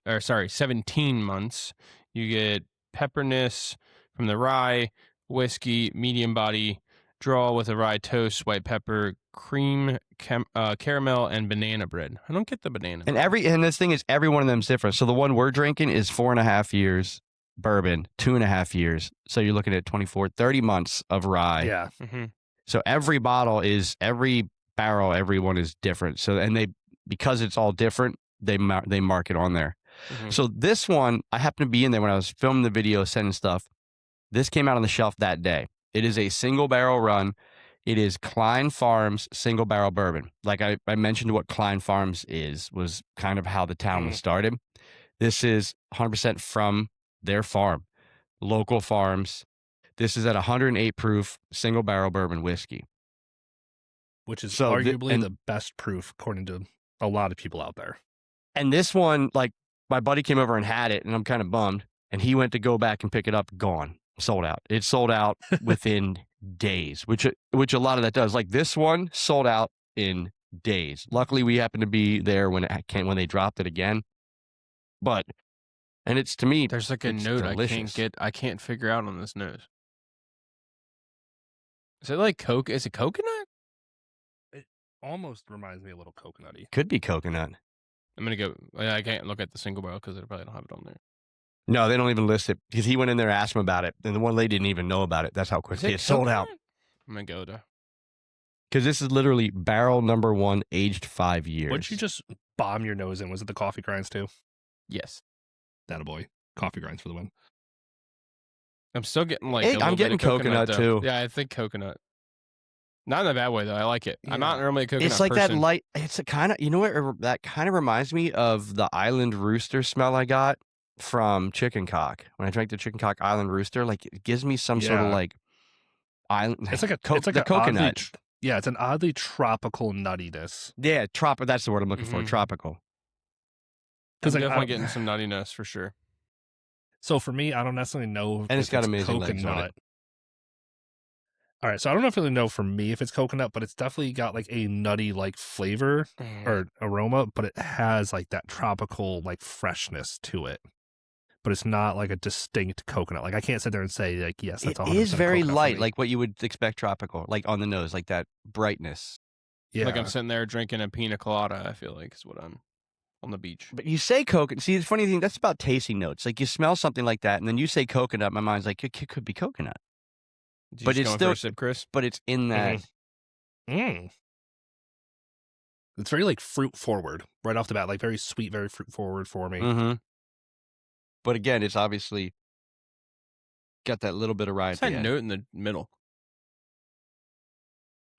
Speaker 1: months. You get pepperness from the rye, whiskey, medium body, draw with a rye toast, white pepper, cream, caramel, and banana bread. I don't get the banana.
Speaker 2: And this thing is, every one of them is different. So the one we're drinking is 4.5 years bourbon, 2.5 years. So you're looking at 24, 30 months of rye.
Speaker 3: Yeah.
Speaker 2: Mm-hmm. So every barrel, everyone is different. So, and because it's all different, they mark it on there. Mm-hmm. So this one, I happened to be in there when I was filming the video, sending stuff. This came out on the shelf that day. It is a single barrel run. It is Klein Farms single barrel bourbon. Like I mentioned, what Klein Farms was kind of how the town was started. This is 100% from their farm, local farms. This is at 108 proof single barrel bourbon whiskey,
Speaker 3: which is arguably the best proof according to a lot of people out there.
Speaker 2: And this one, like, my buddy came over and had it, and I'm kind of bummed. And he went to go back and pick it up, gone, sold out. It sold out within days, which a lot of that does. Like, this one sold out in days. Luckily, we happened to be there when they dropped it again. But, and it's, to me,
Speaker 1: there's like a note
Speaker 2: delicious.
Speaker 1: I can't figure out on this nose. Is it like Coke? Is it coconut?
Speaker 3: It almost reminds me a little coconutty.
Speaker 2: Could be coconut.
Speaker 1: I'm going to go. I can't look at the single barrel because they probably don't have it on there.
Speaker 2: No, they don't even list it because he went in there and asked him about it. And the one lady didn't even know about it. That's how quickly it sold out.
Speaker 1: I'm going to go to.
Speaker 2: Because this is literally barrel number 1, aged 5 years.
Speaker 3: What'd you just bomb your nose in? Was it the coffee grinds too?
Speaker 1: Yes.
Speaker 3: That a boy. Coffee grinds for the win.
Speaker 1: I'm still getting like.
Speaker 2: I'm getting coconut too.
Speaker 1: Yeah, I think coconut. Not in a bad way though. I like it. Yeah. I'm not normally a coconut.
Speaker 2: It's like
Speaker 1: person.
Speaker 2: that light. It's a kind of, you know what? That kind of reminds me of the Island Rooster smell I got from Chicken Cock when I drank the Chicken Cock Island Rooster. Like, it gives me some sort of like island.
Speaker 3: It's like a coconut. It's an oddly tropical nuttiness.
Speaker 2: Yeah, that's the word I'm looking for. Tropical.
Speaker 1: Because I'm definitely getting some nuttiness for sure.
Speaker 3: So for me, I don't necessarily know.
Speaker 2: And it's got amazing
Speaker 3: coconut.
Speaker 2: legs on it.
Speaker 3: All right, so I don't necessarily know for me if it's coconut, but it's definitely got like a nutty like flavor or aroma, but it has like that tropical like freshness to it. But it's not like a distinct coconut. Like, I can't sit there and say like, yes, that's 100%
Speaker 2: It is very light,
Speaker 3: me.
Speaker 2: like what you would expect tropical, like on the nose, like that brightness.
Speaker 1: Yeah, like I'm sitting there drinking a pina colada. I feel like is what I'm on the beach.
Speaker 2: But you say coconut. See, the funny thing, that's about tasting notes. Like, you smell something like that, and then you say coconut. My mind's like, it could be coconut.
Speaker 1: But it's still, sip, Chris.
Speaker 2: But it's in that.
Speaker 3: It's very like fruit forward right off the bat, like very sweet, very fruit forward for me.
Speaker 2: But again, it's obviously got that little bit of rye.
Speaker 1: It's that note in the middle.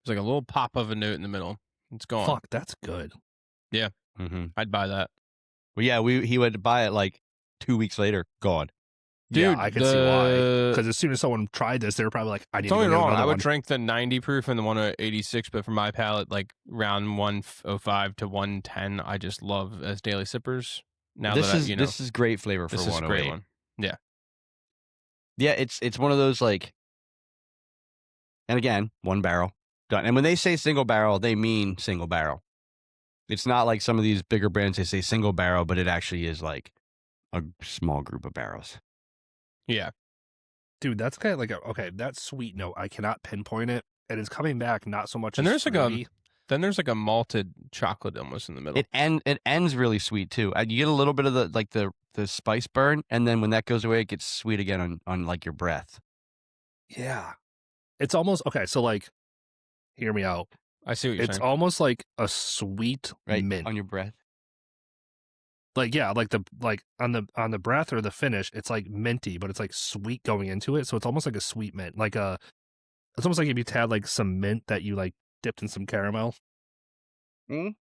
Speaker 1: There's like a little pop of a note in the middle. It's gone.
Speaker 3: Fuck, that's good.
Speaker 1: Yeah, I'd buy that.
Speaker 2: Well, yeah, he went to buy it like 2 weeks later. Gone.
Speaker 3: Dude, yeah, I can see why. Because as soon as someone tried this, they were probably like, I need to get another
Speaker 1: I would
Speaker 3: one.
Speaker 1: drink the 90 proof and the 186, but for my palate, like round 105 to 110, I just love as daily sippers. Now
Speaker 2: this is great flavor for 108. This is a great one.
Speaker 1: Yeah.
Speaker 2: Yeah, it's one of those like, and again, 1 barrel done. And when they say single barrel, they mean single barrel. It's not like some of these bigger brands, they say single barrel, but it actually is like a small group of barrels.
Speaker 1: Yeah.
Speaker 3: Dude, that's kind of like that sweet note. I cannot pinpoint it. And it's coming back not so much
Speaker 1: and
Speaker 3: as
Speaker 1: there's like a malted chocolate almost in the middle.
Speaker 2: It ends really sweet too. You get a little bit of the spice burn, and then when that goes away, it gets sweet again on like your breath.
Speaker 3: Yeah. It's almost so like, hear me out.
Speaker 1: I see what you're saying.
Speaker 3: It's almost like a sweet mint
Speaker 2: on your breath.
Speaker 3: Like, yeah, like on the breath or the finish, it's like minty, but it's like sweet going into it. So it's almost like a sweet mint. It's almost like if you had like some mint that you like dipped in some caramel.
Speaker 2: But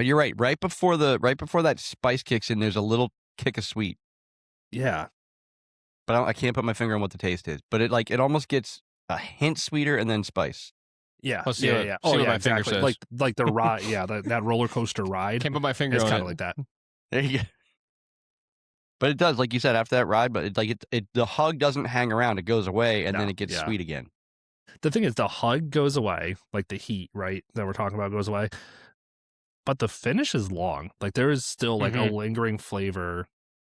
Speaker 2: you're right. Right before that spice kicks in, there's a little kick of sweet.
Speaker 3: Yeah.
Speaker 2: But I can't put my finger on what the taste is. But it almost gets a hint sweeter and then spice.
Speaker 3: Yeah.
Speaker 1: Oh, yeah.
Speaker 3: Oh, yeah,
Speaker 1: my
Speaker 3: exactly.
Speaker 1: finger says.
Speaker 3: Like the ride. Yeah, that roller coaster ride.
Speaker 1: Can't put my finger
Speaker 3: on it.
Speaker 1: It's
Speaker 3: kind of like that.
Speaker 2: There you go. But it does, like you said, after that ride. But the hug doesn't hang around; it goes away, and then it gets sweet again.
Speaker 3: The thing is, the hug goes away, like the heat, right, that we're talking about goes away. But the finish is long. Like, there is still like a lingering flavor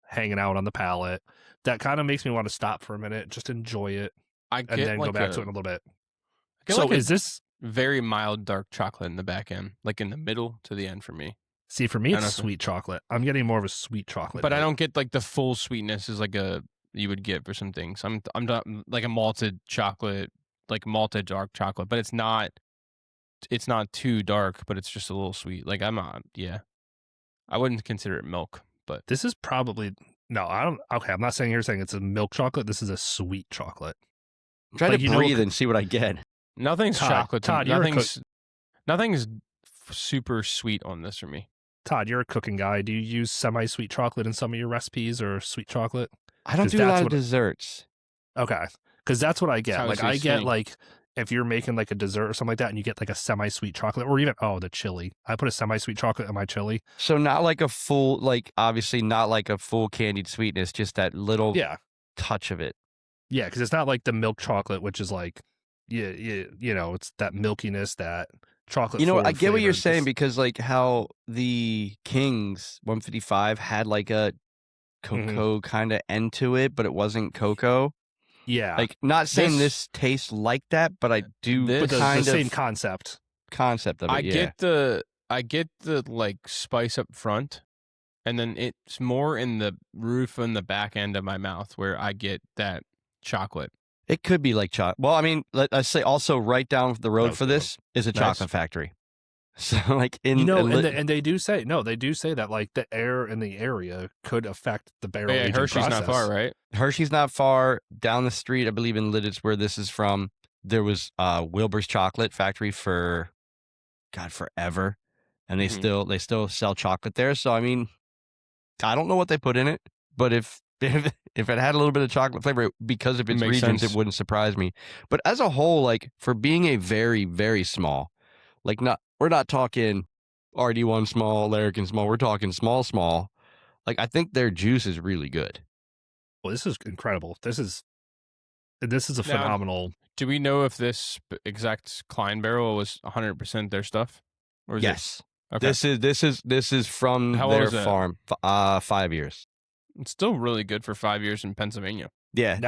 Speaker 3: hanging out on the palate that kind of makes me want to stop for a minute, just enjoy it, and then go back to it in a little bit. So is this
Speaker 1: very mild dark chocolate in the back end, like in the middle to the end for me?
Speaker 3: See, for me, it's sweet chocolate. I'm getting more of a sweet chocolate.
Speaker 1: But I don't get like the full sweetness is like you would get for some things. I'm like a malted chocolate, like malted dark chocolate, but it's not too dark, but it's just a little sweet. Like I wouldn't consider it milk, but
Speaker 3: this is probably I don't. Okay, I'm not saying you're saying it's a milk chocolate. This is a sweet chocolate.
Speaker 2: Try to breathe and see what I get.
Speaker 1: Nothing's chocolate. Todd, nothing's super sweet on this for me.
Speaker 3: Todd, you're a cooking guy. Do you use semi-sweet chocolate in some of your recipes or sweet chocolate?
Speaker 2: I don't do a lot of desserts.
Speaker 3: Okay, because that's what I get. Like I get
Speaker 1: sweet.
Speaker 3: like if you're making like a dessert or something like that, and you get like a semi-sweet chocolate, or even the chili. I put a semi-sweet chocolate in my chili.
Speaker 2: So not like a full, like obviously not like a full candied sweetness, just that little touch of it.
Speaker 3: Yeah, because it's not like the milk chocolate, which is like, it's that milkiness, that chocolate.
Speaker 2: You know, I get what you're
Speaker 3: flavor.
Speaker 2: saying, because like how the King's 155 had like a cocoa kind of end to it, but it wasn't cocoa.
Speaker 3: Yeah.
Speaker 2: Like, not saying this tastes like that, but I do
Speaker 3: but
Speaker 2: kind
Speaker 3: the
Speaker 2: of
Speaker 3: same concept
Speaker 2: of it.
Speaker 1: I get the like spice up front, and then it's more in the roof and the back end of my mouth where I get that chocolate.
Speaker 2: It could be like chocolate. Well, I mean, let's say also right down the road for this is a chocolate factory. So like
Speaker 3: and they do say that like the air in the area could affect the barrel aging
Speaker 1: Hershey's
Speaker 3: process.
Speaker 1: not far, right?
Speaker 2: Hershey's not far down the street. I believe in Lidditz, where this is from. There was Wilbur's chocolate factory for forever, and they still sell chocolate there. So I mean, I don't know what they put in it, but if it had a little bit of chocolate flavor because of its regions, it wouldn't surprise me. But as a whole, like for being a very, very small, like we're not talking RD1 small, Larrikin small. We're talking small. Like I think their juice is really good.
Speaker 3: Well, this is incredible. This is a phenomenal.
Speaker 1: Do we know if this exact Klein barrel was 100% their stuff? Or
Speaker 2: yes.
Speaker 1: Okay.
Speaker 2: This is from their farm. 5 years.
Speaker 1: It's still really good for 5 years in Pennsylvania.
Speaker 2: Yeah.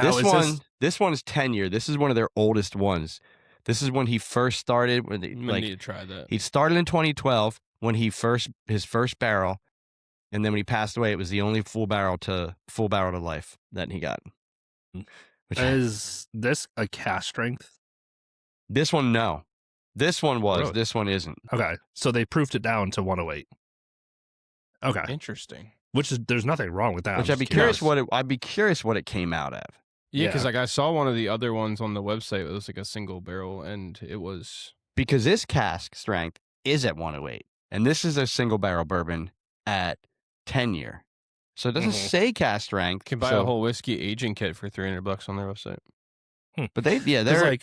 Speaker 2: This one's 10 year. This is one of their oldest ones. This is when he first started.
Speaker 1: I need to try that.
Speaker 2: He started in 2012 when his first barrel, and then when he passed away, it was the only full barrel to life that he got.
Speaker 3: Is this a cask strength?
Speaker 2: This one, no. This one was.
Speaker 3: Really?
Speaker 2: This one isn't.
Speaker 3: Okay, so they proofed it down to 108. Okay,
Speaker 1: interesting.
Speaker 3: There's nothing wrong with that.
Speaker 2: Which I'd be curious what it came out of.
Speaker 1: Yeah, because like I saw one of the other ones on the website. It was like a single barrel, and it was
Speaker 2: because this cask strength is at 108, and this is a single barrel bourbon at 10 year. So it doesn't say cask strength.
Speaker 1: You can buy a whole whiskey aging kit for $300 on their website.
Speaker 2: But their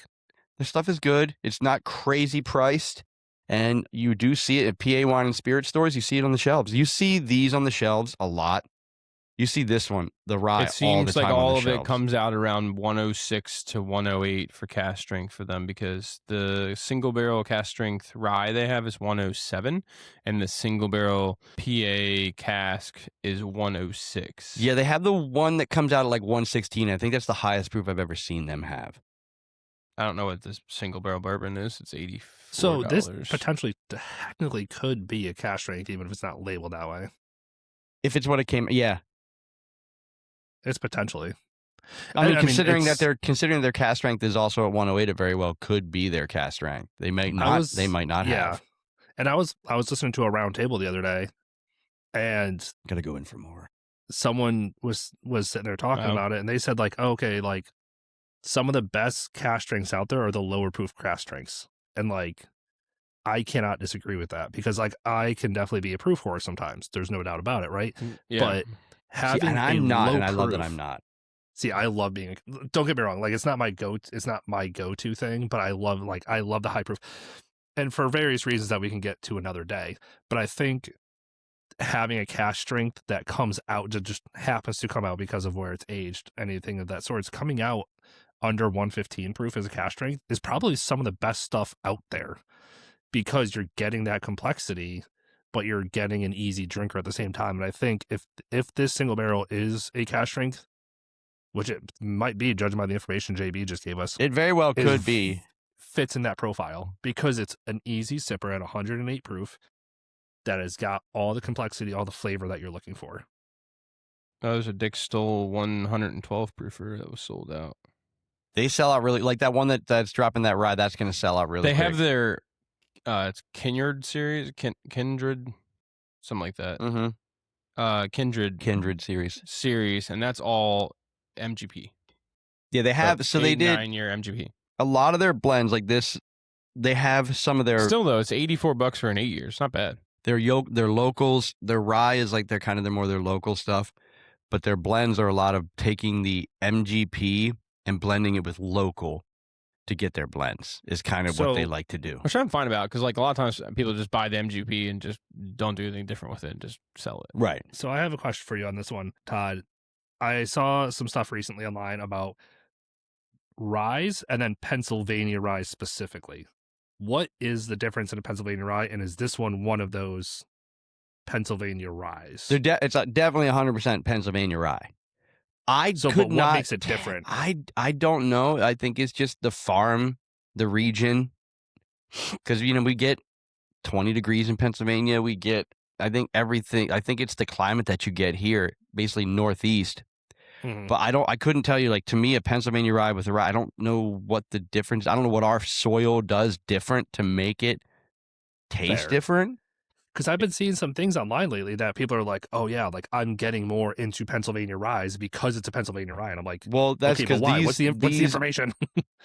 Speaker 2: stuff is good. It's not crazy priced, and you do see it at PA wine and spirit stores. You see it on the shelves. You see these on the shelves a lot. You see this one, the rye.
Speaker 1: It seems like all of
Speaker 2: it
Speaker 1: comes out around 106 to 108 for cask strength for them, because the single barrel cask strength rye they have is 107, and the single barrel PA cask is 106.
Speaker 2: Yeah, they have the one that comes out at like 116. I think that's the highest proof I've ever seen them have.
Speaker 1: I don't know what this single barrel bourbon is. It's $84.
Speaker 3: So this potentially technically could be a cask strength, even if it's not labeled that way.
Speaker 2: If it's what it came, yeah.
Speaker 3: It's potentially.
Speaker 2: Considering their cask strength is also at 108, it very well could be their cask strength. They might not. They might not have.
Speaker 3: And I was listening to a round table the other day, and
Speaker 2: gotta go in for more.
Speaker 3: Someone was sitting there talking about it, and they said like, okay, like some of the best cask strengths out there are the lower proof cask strengths, and like I cannot disagree with that, because like I can definitely be a proof whore sometimes. There's no doubt about it, right?
Speaker 1: Yeah.
Speaker 3: But having
Speaker 2: I'm not, and I love
Speaker 3: proof,
Speaker 2: that I'm not.
Speaker 3: See, I love being. Don't get me wrong. Like, it's not my go-to thing, but I love the high proof, and for various reasons that we can get to another day. But I think having a cask strength that comes out, that just happens to come out because of where it's aged, anything of that sort, it's coming out under 115 proof as a cask strength is probably some of the best stuff out there, because you're getting that complexity, but you're getting an easy drinker at the same time. And I think if this single barrel is a cask strength, which it might be, judging by the information JB just gave us,
Speaker 2: it very well could be,
Speaker 3: fits in that profile, because it's an easy sipper at 108 proof that has got all the complexity, all the flavor that you're looking for.
Speaker 1: There's a Dick Stoll 112 proofer that was sold out.
Speaker 2: They sell out really, like that one that's dropping that rye. That's going to sell out really.
Speaker 1: They
Speaker 2: quick.
Speaker 1: have their it's Kindred series, Kindred, something like that.
Speaker 2: Mm-hmm.
Speaker 1: Kindred series, and that's all MGP.
Speaker 2: Yeah, they have. So they did
Speaker 1: 9-year MGP.
Speaker 2: A lot of their blends like this. They have some of their.
Speaker 1: Still though, it's $84 for an 8 year. It's not bad.
Speaker 2: Their locals. Their rye is like their local stuff, but their blends are a lot of taking the MGP and blending it with local to get their blends is kind of what they like to do.
Speaker 1: Which I'm fine about, because like a lot of times people just buy the MGP and just don't do anything different with it and just sell it.
Speaker 2: Right.
Speaker 3: So I have a question for you on this one, Todd. I saw some stuff recently online about rye and then Pennsylvania rye specifically. What is the difference in a Pennsylvania rye, and is this one of those Pennsylvania ryes?
Speaker 2: It's definitely 100% Pennsylvania rye. What
Speaker 3: makes it different?
Speaker 2: I don't know. I think it's just the farm, the region, because we get 20 degrees in Pennsylvania. We get, I think it's the climate that you get here, basically northeast. Mm-hmm. But I couldn't tell you, like, to me, a Pennsylvania rye with a rye, I don't know what the difference. I don't know what our soil does different to make it taste different.
Speaker 3: Because I've been seeing some things online lately that people are like, oh, yeah, like I'm getting more into Pennsylvania rye because it's a Pennsylvania rye. And I'm like,
Speaker 2: well, that's because
Speaker 3: why? What's the information?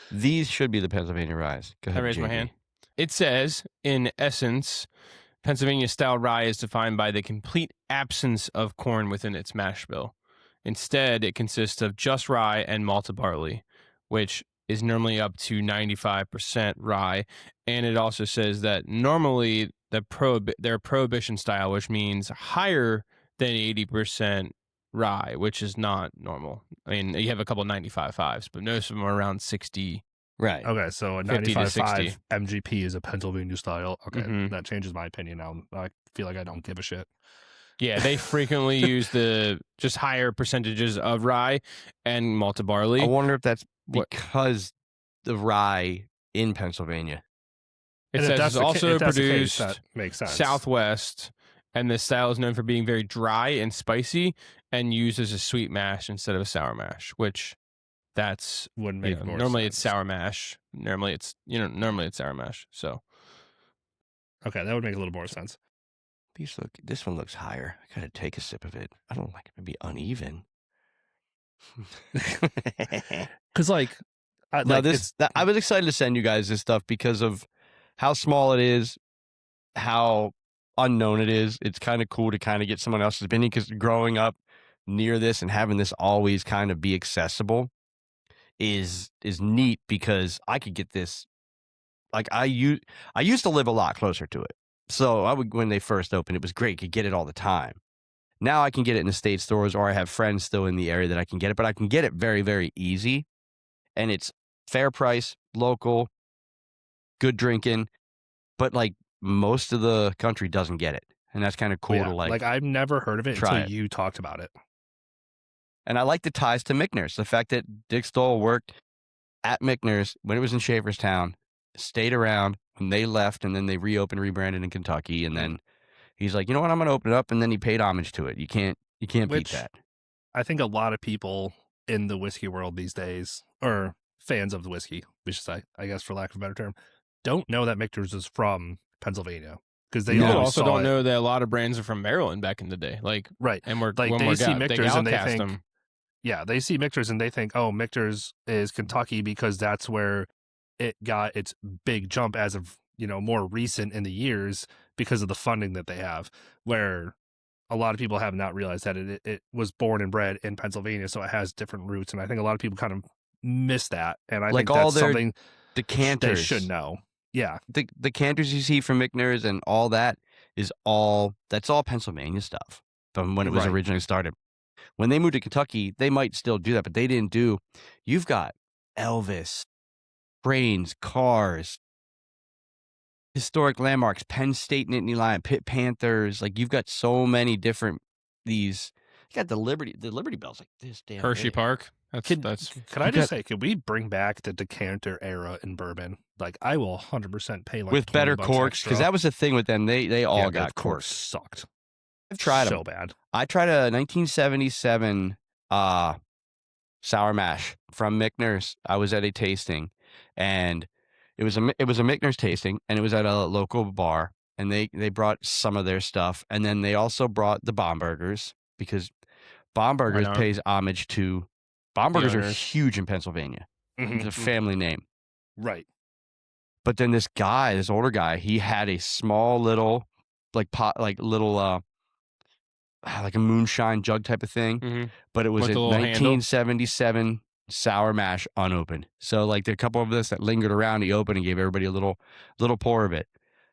Speaker 2: These should be the Pennsylvania rye. Go ahead,
Speaker 1: I raise my hand. It says, in essence, Pennsylvania-style rye is defined by the complete absence of corn within its mash bill. Instead, it consists of just rye and malted barley, which is normally up to 95% rye. And it also says that normally their prohibition style, which means higher than 80% rye, which is not normal. I mean, you have a couple 95.5s, but most of them are around 60.
Speaker 2: Right.
Speaker 3: Okay, so a 95.5 MGP is a Pennsylvania style. Okay, That changes my opinion now. I feel like I don't give a shit.
Speaker 1: Yeah, they frequently use the just higher percentages of rye and malted barley.
Speaker 2: I wonder if that's because the rye in Pennsylvania.
Speaker 1: It says it's also produced
Speaker 3: that makes sense.
Speaker 1: Southwest, and the style is known for being very dry and spicy and used as a sweet mash instead of a sour mash, which
Speaker 3: wouldn't make more
Speaker 1: normally
Speaker 3: sense.
Speaker 1: It's sour mash. Normally it's sour mash. So
Speaker 3: okay, that would make a little more sense.
Speaker 2: This one looks higher. I gotta take a sip of it. I don't like it to be uneven.
Speaker 3: Because I
Speaker 2: was excited to send you guys this stuff because of how small it is, how unknown it is. It's kind of cool to kind of get someone else's opinion, because growing up near this and having this always kind of be accessible is neat, because I could get this. Like I used to live a lot closer to it. So when they first opened, it was great. Could get it all the time. Now I can get it in the state stores, or I have friends still in the area that I can get it, but I can get it very, very easy. And it's fair price, local, good drinking, but like most of the country doesn't get it. And that's kind of cool to like.
Speaker 3: Like I've never heard of it until you talked about it.
Speaker 2: And I like the ties to Michner's. The fact that Dick Stoll worked at Michner's when it was in Schaeferstown, stayed around when they left, and then they rebranded in Kentucky, and then he's like, you know what, I'm going to open it up, and then he paid homage to it. You can't beat that.
Speaker 3: I think a lot of people in the whiskey world these days, or fans of the whiskey, we should say, I guess for lack of a better term, don't know that Michner's is from Pennsylvania, because they
Speaker 1: also don't know that a lot of brands are from Maryland back in the day. Like,
Speaker 3: right,
Speaker 1: and we're
Speaker 3: like they see Michner's and they think,
Speaker 1: them.
Speaker 3: Yeah, they see Michner's and they think, oh, Michner's is Kentucky because that's where it got its big jump as of, more recent in the years because of the funding that they have, where a lot of people have not realized that it was born and bred in Pennsylvania, so it has different roots. And I think a lot of people kind of miss that. And I think that's something
Speaker 2: decanters
Speaker 3: they should know. Yeah.
Speaker 2: The decanters you see from Michner's and all that that's all Pennsylvania stuff from when it was originally started. When they moved to Kentucky, they might still do that, but they didn't do. You've got Elvis, trains, cars, historic landmarks, Penn State, Nittany Lion, Pitt Panthers. Like, you've got so many different these. You got the Liberty Bells, like this damn
Speaker 1: Hershey
Speaker 2: big.
Speaker 1: Park.
Speaker 3: Could I just say, could we bring back the decanter era in bourbon? Like, I will 100% pay like
Speaker 2: with better corks, because that was the thing with them. They all got corks.
Speaker 3: Sucked.
Speaker 2: I've tried them
Speaker 3: so bad.
Speaker 2: I tried a 1977 sour mash from Michner's. I was at a tasting, and it was a Michner's tasting, and it was at a local bar, and they brought some of their stuff, and then they also brought the Baumburgers, because Baumburgers pays homage to. Baumburgers are huge in Pennsylvania. Mm-hmm. It's a family name,
Speaker 3: right?
Speaker 2: But then this older guy, he had a small little like a moonshine jug type of thing, but it was
Speaker 1: With
Speaker 2: a
Speaker 1: the little handle?
Speaker 2: 1977 sour mash unopened. So like there are a couple of us that lingered around. He opened and gave everybody a little pour of it.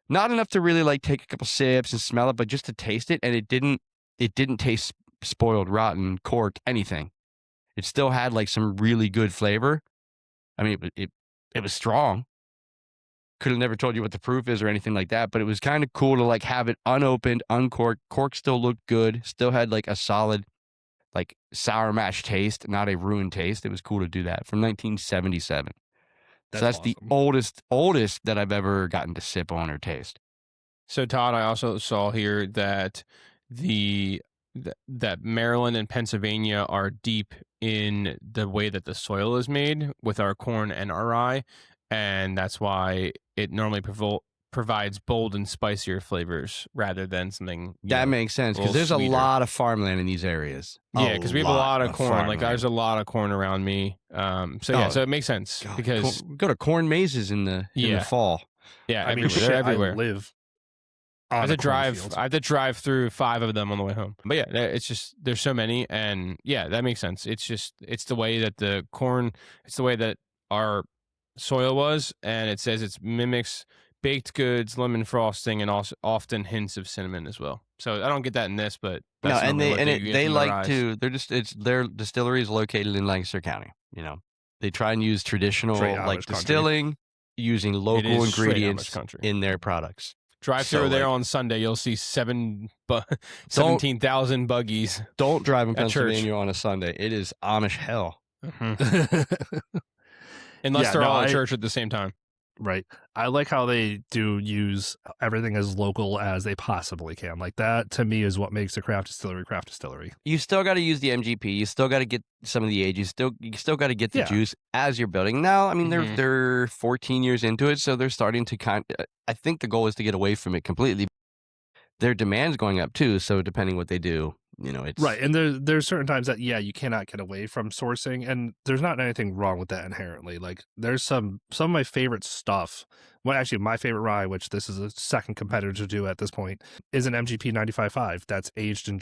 Speaker 2: Not enough to really like take a couple sips and smell it, but just to taste it. And it didn't taste spoiled, rotten, corked, anything. It still had like some really good flavor. I mean, it was strong. Could have never told you what the proof is or anything like that, but it was kind of cool to like have it unopened, uncorked. Cork still looked good. Still had like a solid, like sour mash taste, not a ruined taste. It was cool to do that from 1977. So that's
Speaker 3: awesome.
Speaker 2: The oldest that I've ever gotten to sip on or taste.
Speaker 1: So Todd, I also saw here that that Maryland and Pennsylvania are deep in the way that the soil is made with our corn and our rye, and that's why it normally provides bold and spicier flavors rather than something
Speaker 2: that makes sense because there's
Speaker 1: sweeter.
Speaker 2: A lot of farmland in these areas.
Speaker 1: Yeah, because we have a lot of corn.
Speaker 2: Farmland.
Speaker 1: Like there's a lot of corn around me. So it makes sense because
Speaker 2: go to corn mazes in the fall.
Speaker 1: Yeah,
Speaker 3: I mean,
Speaker 1: they're everywhere.
Speaker 3: I live.
Speaker 1: I have to drive through 5 of them on the way home. But yeah, it's just there's so many, and yeah, that makes sense. It's the way that the corn, it's the way that our soil was, and it says it mimics baked goods, lemon frosting, and also often hints of cinnamon as well. So I don't get that in this, but that's
Speaker 2: they like to. Their distillery is located in Lancaster County. You know, they try and use traditional distilling, using local ingredients in their products.
Speaker 1: Drive through there on Sunday, you'll see 17,000 buggies.
Speaker 2: Don't drive in Pennsylvania on a Sunday. It is Amish hell.
Speaker 1: Unless they're all at church at the same time.
Speaker 3: Right. I like how they do use everything as local as they possibly can. Like that, to me, is what makes a craft distillery.
Speaker 2: You still got to use the MGP. You still got to get some of the age. You still got to get the juice as you're building. Now, I mean, they're 14 years into it, so they're starting to I think the goal is to get away from it completely. Their demand's going up too, so depending what they do, it's
Speaker 3: right. And there's certain times that you cannot get away from sourcing, and there's not anything wrong with that inherently. Like there's some of my favorite stuff. Well, actually, my favorite rye, which this is a second competitor to do at this point, is an MGP 95.5 that's aged in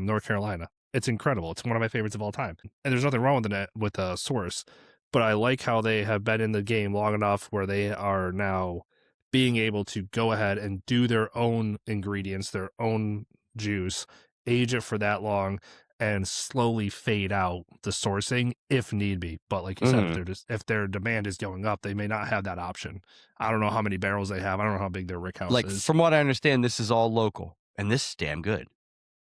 Speaker 3: North Carolina. It's incredible. It's one of my favorites of all time, and there's nothing wrong with a source. But I like how they have been in the game long enough where they are now being able to go ahead and do their own ingredients, their own juice, age it for that long, and slowly fade out the sourcing if need be. But like you said, if their demand is going up, they may not have that option. I don't know how many barrels they have. I don't know how big their rick house is.
Speaker 2: From what I understand, this is all local, and this is damn good.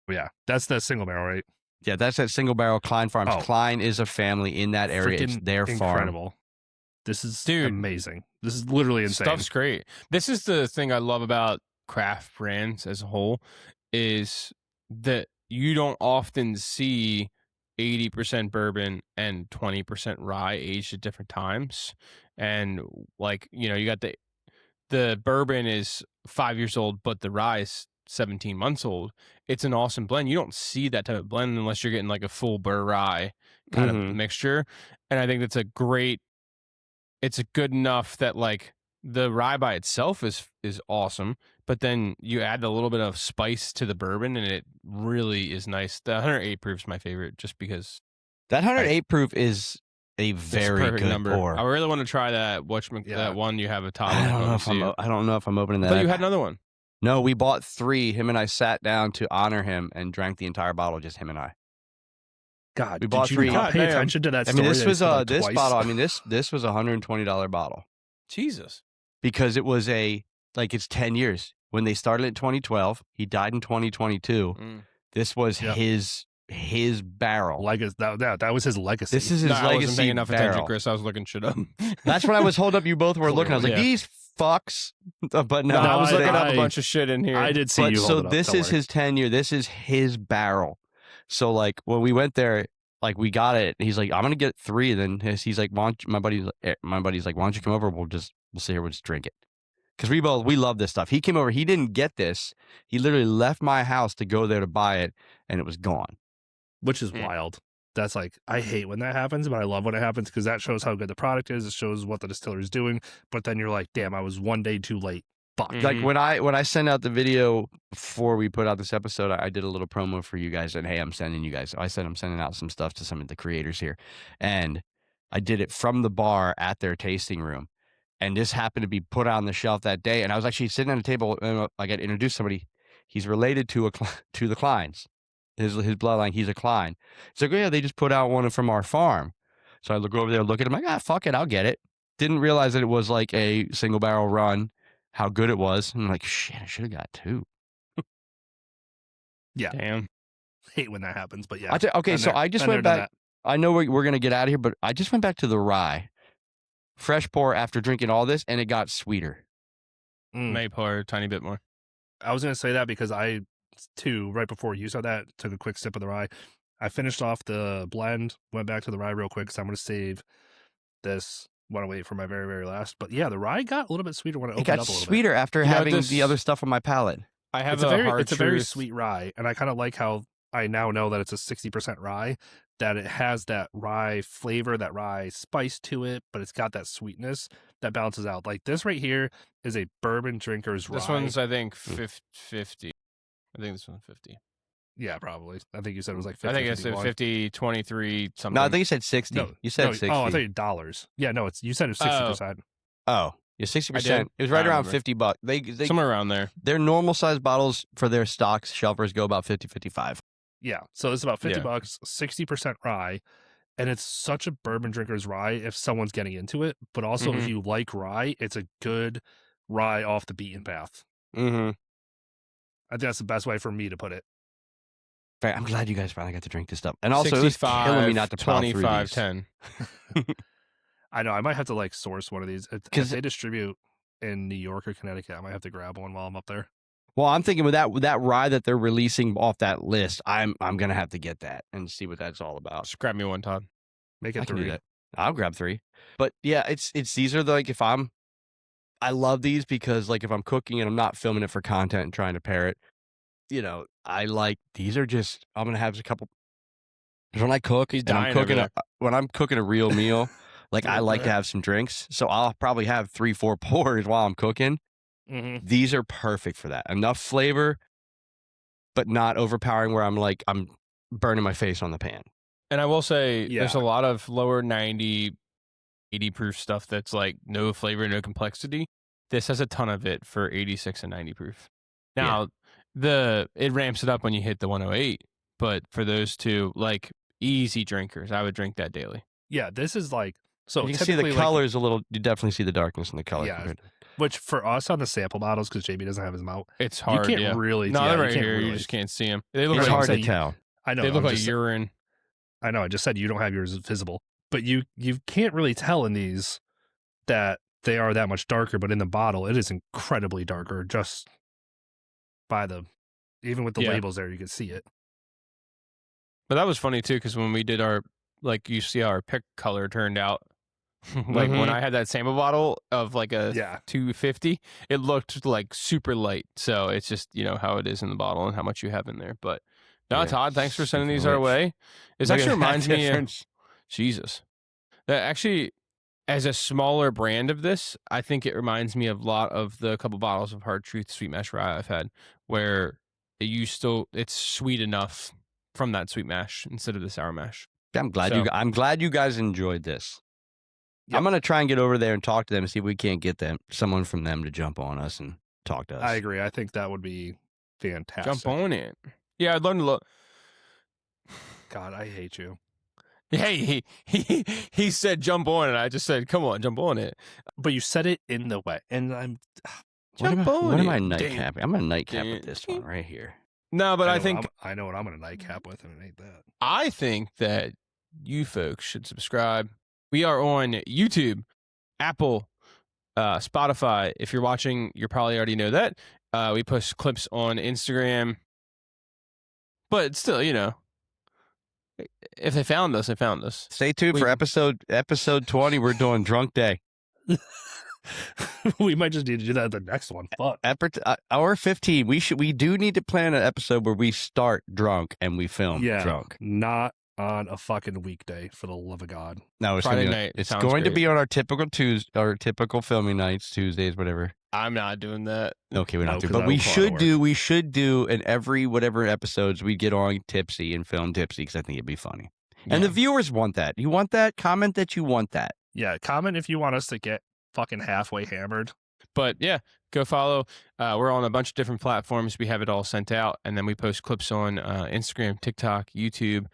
Speaker 3: Yeah, that's the single barrel, right?
Speaker 2: Yeah, that's that single barrel Klein Farms. Oh. Klein is a family in that area. It's their
Speaker 3: incredible.
Speaker 2: Farm.
Speaker 3: This is amazing. This is literally insane.
Speaker 1: Stuff's great. This is the thing I love about craft brands as a whole is that you don't often see 80% bourbon and 20% rye aged at different times. And like, you got the bourbon is 5 years old, but the rye is 17 months old. It's an awesome blend. You don't see that type of blend unless you're getting like a full bur rye kind of mixture. And I think that's it's good enough that like the rye by itself is awesome, but then you add a little bit of spice to the bourbon and it really is nice. The 108 proof is my favorite just because
Speaker 2: that 108 proof is a very good
Speaker 1: number.
Speaker 2: pour.
Speaker 1: I really want to try that that one you have a top.
Speaker 2: I don't know if I'm opening that.
Speaker 1: But you had another one.
Speaker 2: No, we bought 3. Him and I sat down to honor him and drank the entire bottle, just him and I.
Speaker 3: God,
Speaker 2: we bought 3.
Speaker 3: Did you not pay attention to that story?
Speaker 2: I mean, this was this bottle. I mean, this was a $120 bottle.
Speaker 1: Jesus.
Speaker 2: Because it was it's 10 years. When they started in 2012, he died in 2022. This was his barrel.
Speaker 3: That was his legacy.
Speaker 2: This is his legacy.
Speaker 1: I wasn't paying enough
Speaker 2: barrel.
Speaker 1: attention, Chris. I was looking shit up.
Speaker 2: That's when I was holding up. You both were looking. I was like, these fucks. But no,
Speaker 1: I was looking up a bunch of shit in here.
Speaker 3: I did see you.
Speaker 2: So this is his 10 year. This is his barrel. So like when we went there, like we got it. He's like, I'm gonna get 3. Then he's like, my buddy's like, why don't you come over? We'll sit here. We'll just drink it. Because we love this stuff. He came over. He didn't get this. He literally left my house to go there to buy it, and it was gone.
Speaker 3: Which is wild. That's like, I hate when that happens, but I love when it happens because that shows how good the product is. It shows what the distiller is doing. But then you're like, damn, I was one day too late. fuck.
Speaker 2: Like when I sent out the video before we put out this episode, I did a little promo for you guys. And hey, I'm sending you guys. I said I'm sending out some stuff to some of the creators here, and I did it from the bar at their tasting room. And this happened to be put on the shelf that day. And I was actually sitting at a table, and I got introduced to somebody. He's related to the Kleins. His bloodline. He's a Klein. It's like, yeah, they just put out one from our farm. So I go over there, look at him, like, fuck it, I'll get it. Didn't realize that it was like a single barrel run. How good it was. And I'm like, shit, I should have got 2.
Speaker 3: Yeah.
Speaker 1: Damn.
Speaker 3: Hate when that happens, but yeah.
Speaker 2: Okay, so I just went back. I know we're gonna get out of here, but I just went back to the rye. Fresh pour after drinking all this, and it got sweeter.
Speaker 1: May pour a tiny bit more.
Speaker 3: I was going to say that because I, too, right before you said that, took a quick sip of the rye. I finished off the blend, went back to the rye real quick because I'm going to save this. Want to wait for my very, very last. But yeah, the rye got a little bit sweeter when it opened up a little bit. It got
Speaker 2: sweeter after having the other stuff on my palate.
Speaker 1: I have
Speaker 3: it's a very sweet rye, and I kind of like how I now know that it's a 60% rye, that it has that rye flavor, that rye spice to it, but it's got that sweetness that balances out. Like this right here is a bourbon drinker's rye.
Speaker 1: This one's, I think, 50. I think this one's 50.
Speaker 3: Yeah, probably. I think you said it was like 50.
Speaker 1: I think it's 50, 23, something.
Speaker 2: No, I think you said 60. No, you said 60.
Speaker 3: Oh, I thought you $. Yeah, no, you said it's 60%.
Speaker 2: Oh, yeah, 60%. It was right around $50. They
Speaker 1: somewhere around there.
Speaker 2: Their normal size bottles for their stocks shelvers go about 50, 55.
Speaker 3: Yeah, so it's about $50, 60% rye, and it's such a bourbon drinker's rye if someone's getting into it, but also if you like rye, it's a good rye off the beaten path.
Speaker 2: Mm-hmm.
Speaker 3: I think that's the best way for me to put it.
Speaker 2: Right, I'm glad you guys finally got to drink this stuff. And also, it was killing me not to plow through these.
Speaker 1: 10.
Speaker 3: I know, I might have to like source one of these. If they distribute in New York or Connecticut, I might have to grab one while I'm up there.
Speaker 2: Well, I'm thinking with that rye that they're releasing off that list, I'm gonna have to get that and see what that's all about.
Speaker 1: Just grab me one, Todd.
Speaker 3: Make it 3.
Speaker 2: I'll grab 3. But yeah, it's these are like I love these because like if I'm cooking and I'm not filming it for content and trying to pair it, I like these are just I'm gonna have a couple. When I cook, when I'm cooking a real meal, like I like to have some drinks, so I'll probably have 3-4 pours while I'm cooking.
Speaker 3: Mm-hmm.
Speaker 2: These are perfect for that. Enough flavor, but not overpowering where I'm burning my face on the pan.
Speaker 1: And I will say there's a lot of lower 90, 80 proof stuff that's like no flavor, no complexity. This has a ton of it for 86 and 90 proof. Now, it ramps it up when you hit the 108, but for those two, like easy drinkers, I would drink that daily.
Speaker 3: Yeah, this is like, so
Speaker 2: you can see the colors a little, you definitely see the darkness in the color.
Speaker 3: Yeah. Which for us on the sample bottles, because JB doesn't have his mouth,
Speaker 1: it's hard.
Speaker 3: You can't really.
Speaker 1: No,
Speaker 3: they're
Speaker 1: right here. You just can't see them. They look
Speaker 2: it's
Speaker 1: like
Speaker 2: hard to tell.
Speaker 3: I know.
Speaker 1: They look like urine.
Speaker 3: I know. I just said you don't have yours visible, but you can't really tell in these that they are that much darker. But in the bottle, it is incredibly darker. Just by even with the labels there, you can see it.
Speaker 1: But that was funny too, because when we did our you see how our pick color turned out. Like when I had that sample bottle of like a 250, it looked like super light. So it's just, how it is in the bottle and how much you have in there. But no, Todd, thanks for sending these our way. It actually reminds me of Jesus. That actually, as a smaller brand of this, I think it reminds me of a lot of the couple bottles of Hard Truth Sweet Mash Rye I've had, where it's sweet enough from that sweet mash instead of the sour mash.
Speaker 2: I'm glad you guys enjoyed this. Yep. I'm going to try and get over there and talk to them and see if we can't get someone from them to jump on us and talk to us.
Speaker 3: I agree. I think that would be fantastic.
Speaker 1: Jump on it. Yeah, I'd learn to look.
Speaker 3: God, I hate you.
Speaker 1: Hey, he said jump on it. I just said, come on, jump on it.
Speaker 3: But you said it in the way, and I'm
Speaker 1: jump on it.
Speaker 2: What am I nightcapping? I'm going to nightcap with this one right here.
Speaker 1: No, but I think
Speaker 3: I know what I'm going to nightcap with, and it ain't that.
Speaker 1: I think that you folks should subscribe. We are on YouTube, Apple, Spotify. If you're watching, you probably already know that. We post clips on Instagram. But still, if they found us, they found us.
Speaker 2: Stay tuned for episode 20. We're doing Drunk Day.
Speaker 3: We might just need to do that the next one. Fuck.
Speaker 2: Hour 15. We do need to plan an episode where we start drunk and we film drunk.
Speaker 3: Not on a fucking weekday, for the love of God.
Speaker 2: No, it's
Speaker 1: Friday
Speaker 2: gonna be,
Speaker 1: night.
Speaker 2: It's
Speaker 1: Sounds
Speaker 2: going to
Speaker 1: great.
Speaker 2: be on our typical filming nights, Tuesdays, whatever.
Speaker 1: I'm not doing that.
Speaker 2: Okay, we don't
Speaker 3: No,
Speaker 2: have to,
Speaker 3: 'cause
Speaker 2: but
Speaker 3: I
Speaker 2: we
Speaker 3: will fall out of
Speaker 2: should do. We should do in every whatever episodes we get on tipsy and film tipsy because I think it'd be funny. And the viewers want that. You want that? Comment that you want that.
Speaker 3: Yeah, comment if you want us to get fucking halfway hammered.
Speaker 1: But yeah, go follow. We're on a bunch of different platforms. We have it all sent out, and then we post clips on Instagram, TikTok, YouTube,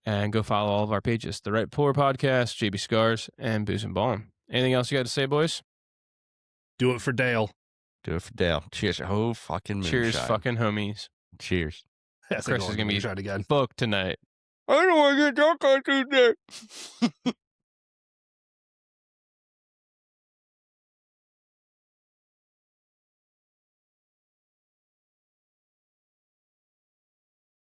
Speaker 1: and go follow all of our pages. The Right Pour Podcast, JB Scars, and Booze and Ballin'. Anything else you got to say, boys?
Speaker 3: Do it for Dale.
Speaker 2: Do it for Dale. Cheers. Oh, fucking moonshine.
Speaker 1: Cheers, fucking homies.
Speaker 2: Cheers.
Speaker 3: Yes,
Speaker 1: Chris is going to be
Speaker 3: again.
Speaker 1: booked tonight.
Speaker 2: I don't want to get drunk on Tuesday.